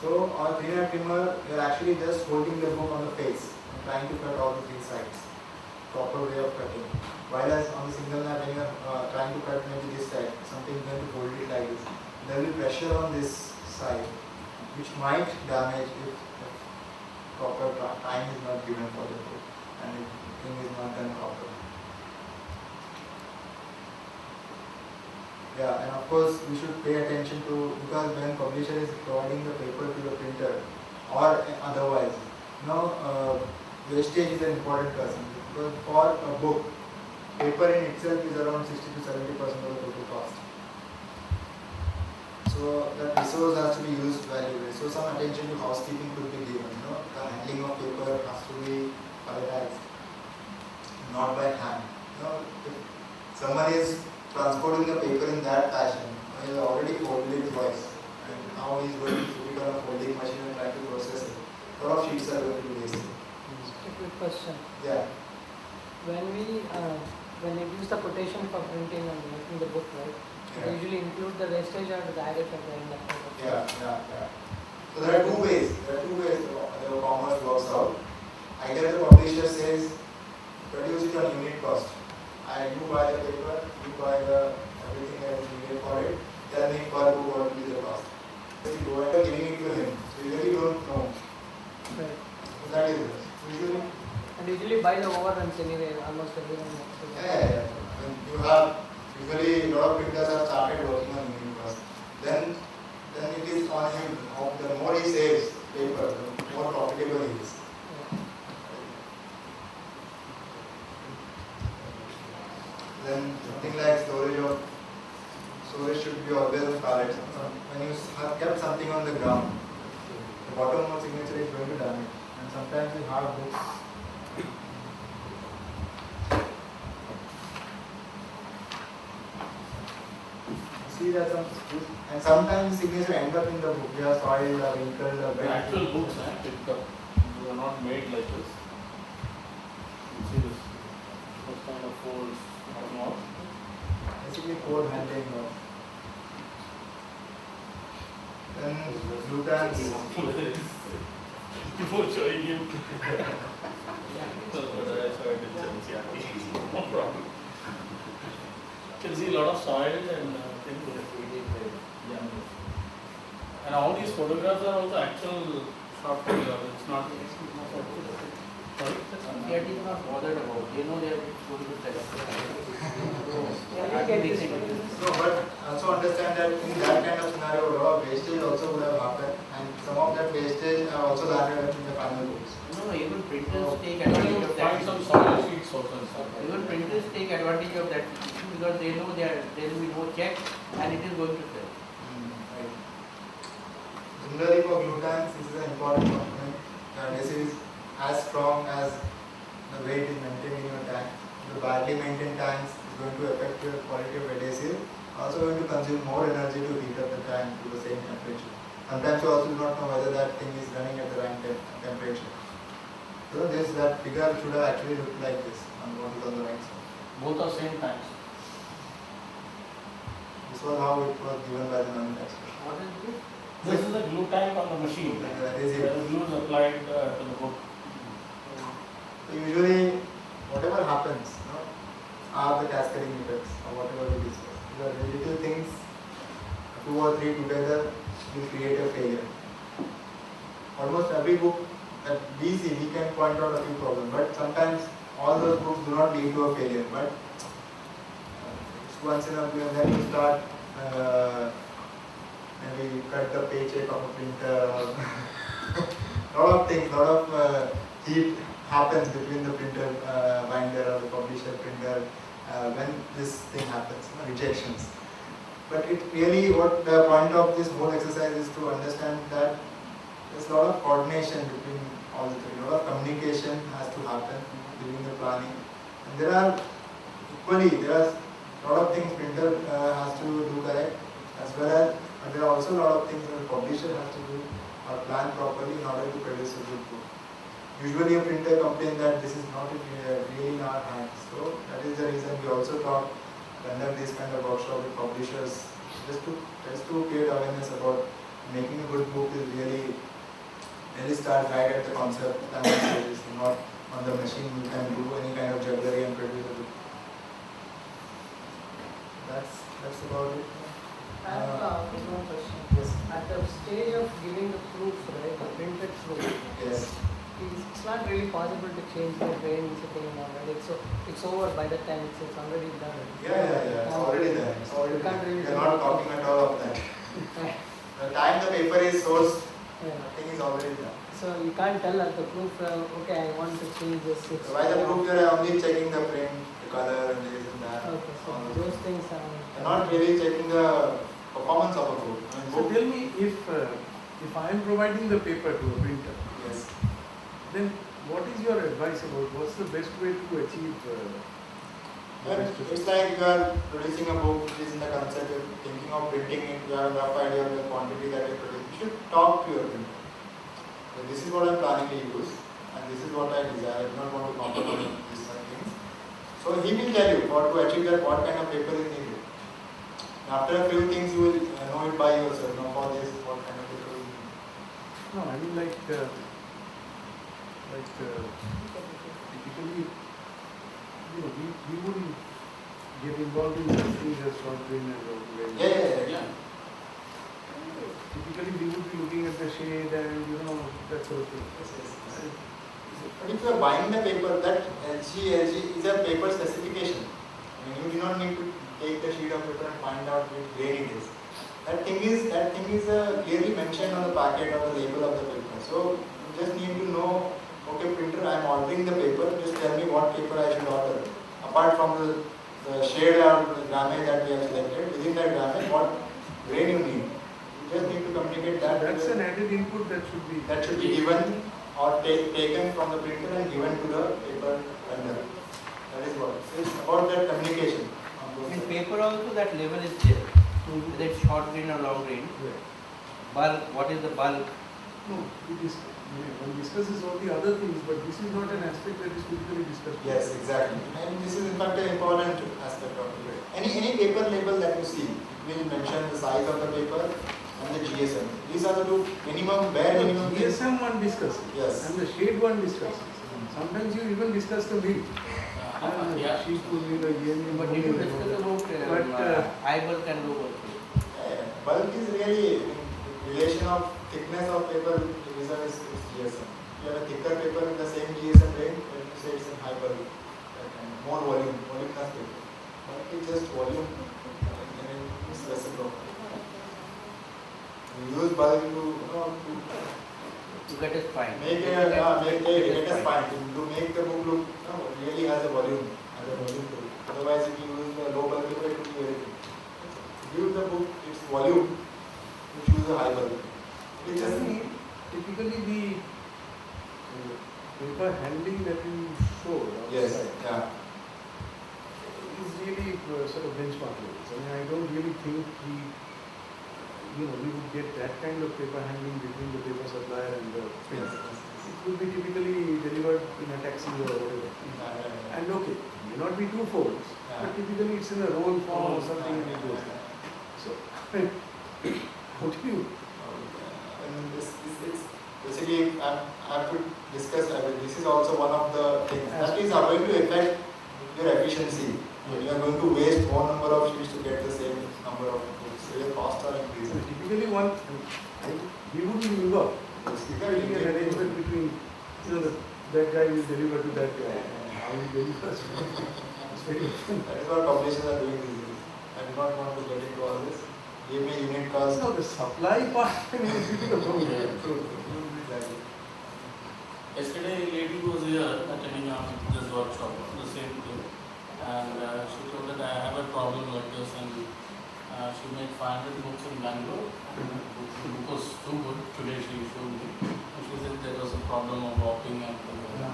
So on a thinner trimmer, you are actually just holding the book on the face and trying to cut all the 3 sides. Proper way of cutting. Whereas on the single knife, when you are trying to cut maybe this side, something is going to hold it like this. There will be pressure on this side, which might damage if proper time is not given for the book and if thing is not done properly. Yeah, and of course we should pay attention to, because when publisher is providing the paper to the printer or otherwise, wastage is an important concern. Because for a book, paper in itself is around 60 to 70% of the total cost. So that resource has to be used very well. So some attention to housekeeping could be given. The handling of paper has to be palletized, not by hand. If someone is transporting the paper in that fashion, he has already folded it twice, and now he is going to put it on a folding machine and try to process it. A lot of sheets are going to be wasted. Just a quick question. Yeah. When you use the quotation for printing and making the book, right? Yeah. They usually include the wastage or the direct at the end of the book. Yeah. So there are 2 ways. The commerce works out. Either the publisher says, produce it on unit cost. You buy the paper, you buy everything that is needed for it. Tell me per book what will be the cost. You go ahead and giving it to him. So you really don't know. Right. So that is it. Usually. And usually buy the overruns anyway, almost everyone wants to. Yeah. You have usually a lot of printers have started working on unit cost. Then it is on him. The more he saves paper, the more profitable he is. Then something like storage should be always on pallet. When you have kept something on the ground, the bottom of signature is going to damage. And sometimes you have books see that and sometimes signature end up in the book. They are soiled or wrinkled or The bent. actual books I picked up, they are not made like this. You see this, those kind of folds are not. Basically code handling. Then glutans. Before showing you. No problem. You can see a lot of soil and things. And all these photographs are also actual shot photographs. It's not. Sorry? CRT is not bothered about. They know they are going to set up. No, but also understand that in that kind of scenario, a lot of wastage also would have happened, and some of that wastage are also landed up in the final books. No, even printers take Can advantage you of find that. some soil sheets also and stuff? Even printers take advantage of that situation because they know there will be no check and it is going to sell. Right. Similarly for glutans, this is an important component. The adhesive is as strong as the weight is maintained in your tank. The badly maintained tanks is going to affect your quality of adhesive. Also going to consume more energy to heat up the tank to the same temperature. Sometimes you also do not know whether that thing is running at the right temperature. So that figure should have actually looked like this on what is on the right side. Both are same times. This was how it was given by the manufacturer. What is this? This is the glue tank on the machine. The Where adhesive. the glue is applied to the book. So usually, whatever happens, are the cascading effects or whatever we discuss. The little things, 2 or 3 together, will create a failure. Almost every book that we see, we can point out a few problems, but sometimes all those books do not lead to a failure. But it's once in a blue, and then you start maybe cut the paycheck of a printer. Lot of things, lot of heat happens between the printer binder or the publisher printer when this thing happens, rejections. But it really, what the point of this whole exercise is to understand that there's a lot of coordination between all the three. A lot of communication has to happen during the planning. And there are a lot of things printer has to do correct, as well as, but there are also a lot of things that the publisher has to do or plan properly in order to produce a good book. Usually a printer complains that this is not really in our hands. So that is the reason we also conduct this kind of workshop with publishers, just to create awareness about making a good book is really start right at the concept stages, not on the machine you can do any kind of jugglery and produce a book. That's about it. I have one question. Yes. At the stage of giving the proof, right, the printed proof, Yes. it's not really possible to change the grain setting now, right? So it's over by the time it's already done. Yeah. It's already there. It's already You can't there. really We are not talking at all of that. The time the paper is sourced, Yeah. nothing is already done. So you can't tell at the proof, okay, I want to change this. So by the proof, you are only checking the print, the color, and this and that. Okay, so all those those things are. You're not really checking the performance of a book. I mean, So book, tell me, if I am providing the paper to a printer, yes. then what is your advice about what's the best way to achieve the And best result? it's like you are producing a book which is in the concept, you're thinking of printing it, you have a rough idea of the quantity that you're producing. You should talk to your printer. So this is what I'm planning to use, and this is what I desire. I do not want to compromise on these things. So he will tell you to achieve that what kind of paper is needed. After a few things you will know it by yourself, know for this what kind of paper is needed. No, I mean typically, we wouldn't get involved in things as short grain and long grain. Yeah. Typically, we would be looking at the shade and that sort of thing. Yes. But if you are buying the paper, that LG is a paper specification. I mean, you do not need to take the sheet of paper and find out which grade it is. That thing is clearly mentioned on the packet or the label of the paper. So you just need to know, okay, printer, I am ordering the paper. Just tell me what paper I should order. Apart from the shade or the grammage that we have selected, within that grammage, what grade you need. You just need to communicate that. That's an added input that should be given or taken from the printer and given to the paper vendor. That is what. It's about that communication. In paper also that level is there. whether it's short grain or long grain. Yeah. Bulk, what is the bulk? No, one discusses all the other things, but this is not an aspect that is typically discussed. Yes, exactly. And this is in fact an important aspect of it. Any paper label that you see will mention the size of the paper and the GSM. These are the two minimum, bare minimum things. GSM one discusses, Yes. and the shade one discusses. Sometimes you even discuss the weight. Yeah. Sheet will need a EMU. But did you discuss about high bulk and low bulk? Bulk is really relation of thickness of paper vis-a-vis its GSM. You have a thicker paper in the same GSM range, when you say it's in high bulk, more voluminous paper. Bulk is just volume, and it's reciprocal. You use bulk To get a spine. make a spine, to make the book look really has a volume to it. Otherwise, if you use the low bulk paper, it will be very thin. If you use the book, its volume, you choose a high bulk. It just Typically the paper handling that you show yes, outside yeah. is really sort of benchmark levels. I mean, I don't really think we would get that kind of paper handling between the paper supplier and the print. It would be typically delivered in a taxi or whatever. And okay, may not be two folds, but typically it's in a roll form or something and it goes. So, how do you? And this basically, I have to discuss. This is also one of the things that is going to affect your efficiency. You are going to waste more number of sheets to get the same number of books. So your costs are increasing. Typically, we wouldn't involve. Typically, an arrangement between that guy will deliver to that guy. How he delivers. It's very different. That is what publishers are doing these days. I do not want to get into all this. Give me unit cost. No, the supply part is difficult. Exactly. Yesterday, a lady was here attending this workshop, the same thing, and she told that I have a problem like this, and she made 500 books in Bangalore. The book was too good. Today she showed me, and she said there was a problem of walking and things like that.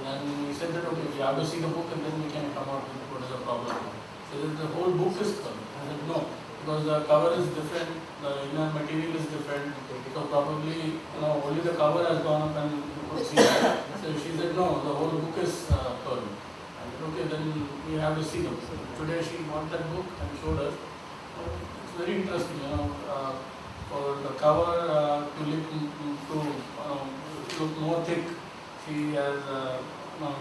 And then we said that okay, we have to see the book, and then we can come out with what is the problem. So that the whole book is covered. I said no. Because the cover is different, the inner material is different, so probably only the cover has gone up and you could see that. So she said no, the whole book is curved. I said okay, then we have to see the book. Today she bought that book and showed us. It's very interesting, for the cover to look more thick. She has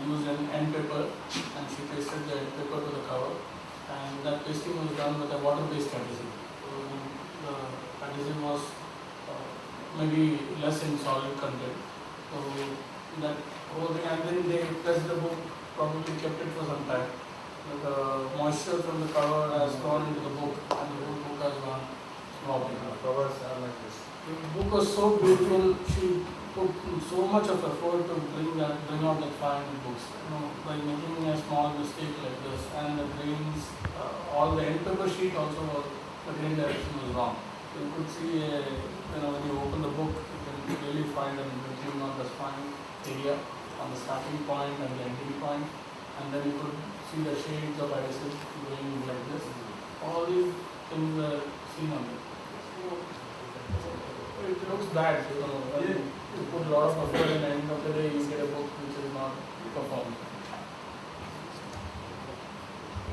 used an end paper and she pasted the end paper to the cover. And that pasting was done with a water-based adhesive. So the adhesive was maybe less in solid content. So that whole thing, and then they pressed the book, probably kept it for some time. The moisture from the cover has gone into the book, and the whole book has gone sloppy. Covers are like this. The book was so beautiful. She put so much of effort to bring out that fine books. By making a small mistake like this, and the grains, all the end paper sheet also was, the grain direction was wrong. So you could see, when you open the book, you can really find an between on the spine area, on the starting point and the ending point, and then you could see the shades of adhesive going like this. All these things are seen on it. So it looks bad, when you put a lot of effort and at the end of the day you get a book which is not performed.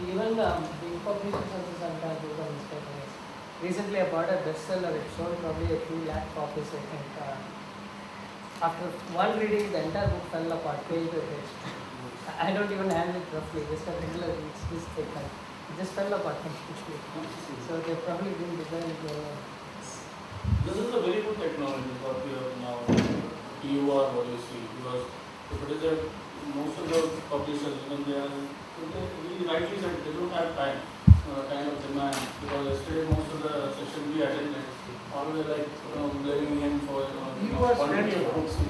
Even the publishers also sometimes do the mistake. Recently I bought a bestseller, it sold probably a few lakh copies, I think. After one reading, the entire book fell apart, page by page. I don't even handle it roughly, just a regular, it's this thick. It just fell apart completely. So they probably didn't design it well. This is a very good technology what we have now, EUR, what you see, because if it is most of the publishers, even they rightly said they don't have time, kind of demand, because yesterday most of the session we attended, always like, blaming him for, quantity of books.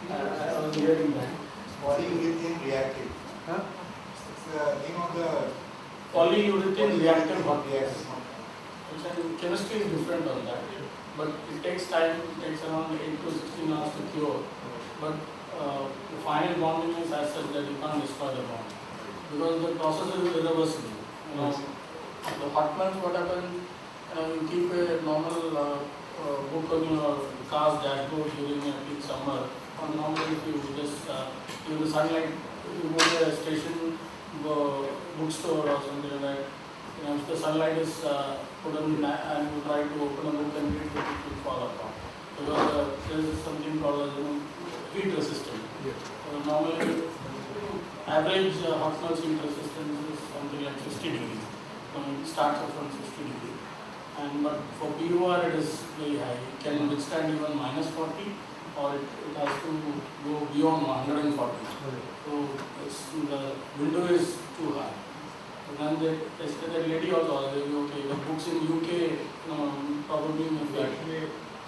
I was hearing that. Polyurethane reactive. Huh? It's the name of the Polyurethane reactive hot reactive. Chemistry is different on that, but it takes time, it takes around 8 to 16 hours to cure. But the final bonding is as such that you can't destroy the bond, because the process is irreversible. The hot plants, what happens, You keep a normal book on your car's dashboard during a peak summer, or normally if you just in the sunlight, you go to a station bookstore or something like that. If the sunlight is put on and you try to open a book and read the book, will fall apart. Because there is something called as heat resistant. Yes. Normally, average hot melt heat resistance is something like 50 degrees. It starts off from 50 degrees. But for PUR it is very high. It can withstand even -40, or it has to go beyond 140. So the window is too high. And then the lady also, okay, the books in UK probably may fail. Actually,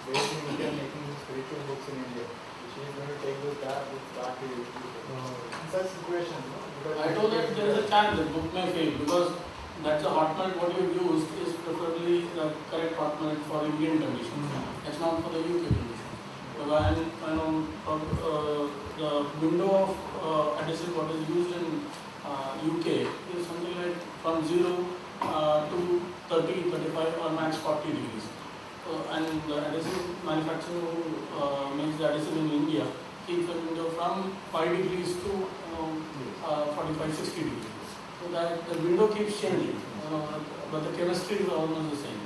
based in India, making spiritual books in India. She is going to take those books back to UK. In such situations, no? Because I told that there is a chance that book may fail, because that's a hot melt what you have used is preferably the correct hot melt for Indian conditions. It's not for the UK conditions. The window of adhesive what is used in UK is something like from 0 to 30, 35 or max 40 degrees. And the adhesive manufacturer who makes the adhesive in India keeps the window from 5 degrees to 45, 60 degrees. So that the window keeps changing, but the chemistry is almost the same.